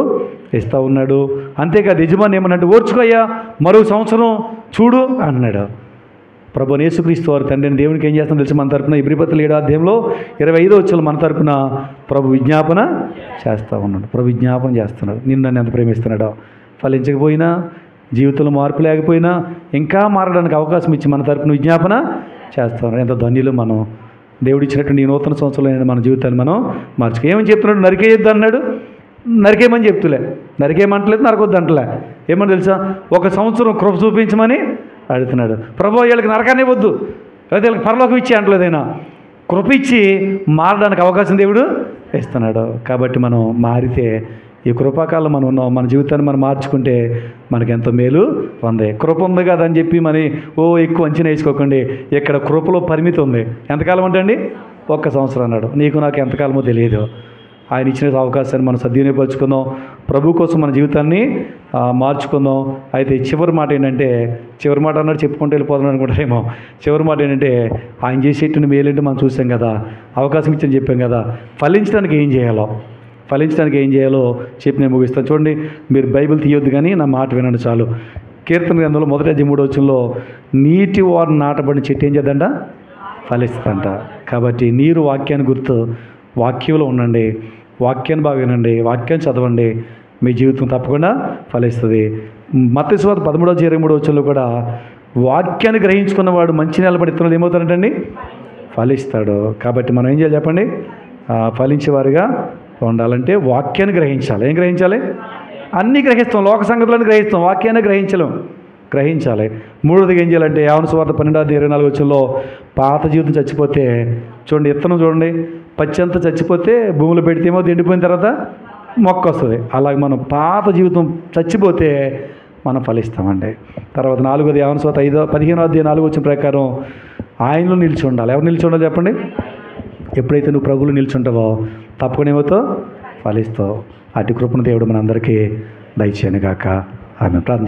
ఇస్తూ ఉన్నాడు. అంతేకాదు యజమాని ఏమన్నాడు, ఓర్చుకోయ్యా మరో సంవత్సరం చూడు అన్నాడు. ప్రభు యేసుక్రీస్తు వారి తండ్రిని దేవునికి ఏం చేస్తానో తెలిసి మన తరపున ఇబ్రీపత్రుల 7వ అధ్యాయంలో 25వ వచనంలో మన తరపున ప్రభు విజ్ఞాపన చేస్తూ ఉన్నాడు. ప్రభు విజ్ఞాపన చేస్తున్నాడు, నిన్ను నన్ను ఎంత ప్రేమిస్తున్నాడో. ఫలించకపోయినా, జీవితంలో మార్పు లేకపోయినా ఇంకా మారడానికి అవకాశం ఇచ్చి మన తరపున విజ్ఞాపన చేస్తూ ఉన్నాడు. ఎంత ధన్యులు మనం. దేవుడు ఇచ్చినటువంటి ఈ నూతన సంవత్సరంలో మన జీవితాన్ని మనం మార్చుకో. ఏమని చెప్తున్నాడు? నరికేయొద్దు అన్నాడు. నరికేయమని చెప్తులే, నరికేయమంటలేదు, నరకొద్దు అంటలే. ఏమని తెలుసా? 1 సంవత్సరం కృప చూపించమని అడుగుతున్నాడు. ప్రభు వీళ్ళకి నరకాన్ని వద్దు, లేదా వీళ్ళకి పరలోకం ఇచ్చి అంటలేదైనా కృప ఇచ్చి మారడానికి అవకాశం దేవుడు ఇస్తున్నాడు. కాబట్టి మనం మారితే ఈ కృపాకాలం మనం ఉన్నాం, మన జీవితాన్ని మనం మార్చుకుంటే మనకి ఎంతో మేలు ఉంది. కృప ఉంది కదా అని చెప్పి ఎక్కువ అంచనా వేసుకోకండి. ఇక్కడ కృపలో పరిమితి ఉంది. ఎంతకాలం అంటే అండి? 1 సంవత్సరం అన్నాడు. నీకు నాకు ఎంతకాలమో తెలియదు. ఆయన ఇచ్చిన అవకాశాన్ని మనం సద్వినియోగపరుచుకుందాం. ప్రభు కోసం మన జీవితాన్ని మార్చుకుందాం. అయితే చివరి మాట ఏంటంటే, చివరి మాట అన్నాడు చెప్పుకుంటూ వెళ్ళిపోదాం అనుకుంటారేమో. చివరి మాట ఏంటంటే, ఆయన చేసేటువంటి మేలేంటి మనం చూసాం కదా, అవకాశం ఇచ్చని చెప్పాం కదా. ఫలించడానికి ఏం చేయాలో చెప్పి నేను ముగిస్తాను. చూడండి, మీరు బైబిల్ తీయొద్దు కానీ నా మాట వినండి చాలు. కీర్తన గ్రంథంలో 1వ అధ్యాయం 3వ వచనంలో, నీటి వారు నాటబడిన చెట్టు ఏం చేద్దంట? ఫలిస్తుందంట. కాబట్టి నీరు వాక్యాన్ని గుర్తు, వాక్యంలో ఉండండి, వాక్యాన్ని బాగా వినండి, వాక్యాన్ని చదవండి, మీ జీవితం తప్పకుండా ఫలిస్తుంది. మత్తయి సువార్త 13వ అధ్యాయం 23వ వచనంలో కూడా వాక్యాన్ని గ్రహించుకున్నవాడు మంచి నేల పడి విత్తనాలు ఏమవుతాడంటండి? ఫలిస్తాడు. కాబట్టి మనం ఏం చేయాలి చెప్పండి? ఫలించేవారుగా ఉండాలంటే వాక్యాన్ని గ్రహించాలి. ఏం గ్రహించాలి? అన్నీ గ్రహిస్తాం, లోక సంగతులను గ్రహిస్తాం, వాక్యాన్ని గ్రహించాలి. మూడోదిగా ఏం చేయాలంటే, యోహాను సువార్త 12వ అధ్యాయం 24వ వచనంలో, పాత జీవితం చచ్చిపోతే చూడండి, విత్తనం చూడండి, పచ్చి అంతా చచ్చిపోతే భూమిలో పెడితే ఏమో ఎండిపోయిన తర్వాత మొక్క వస్తుంది. అలాగే మనం పాత జీవితం చచ్చిపోతే మనం ఫలిస్తామండి. తర్వాత 4వది యోహాను సువార్త 15వ అధ్యాయం 4వ వచనం ప్రకారం ఆయనలో నిలిచి ఉండాలి. ఎవరు నిలిచి ఉండాలి చెప్పండి? ఎప్పుడైతే నువ్వు ప్రభువులో నిల్చుంటావో తప్పకుండా ఏమవుతావు? ఫలిస్తావు. అటు కృపను దేవుడు మనందరికీ దయచేయను గాక. ఆమె ప్రార్థన.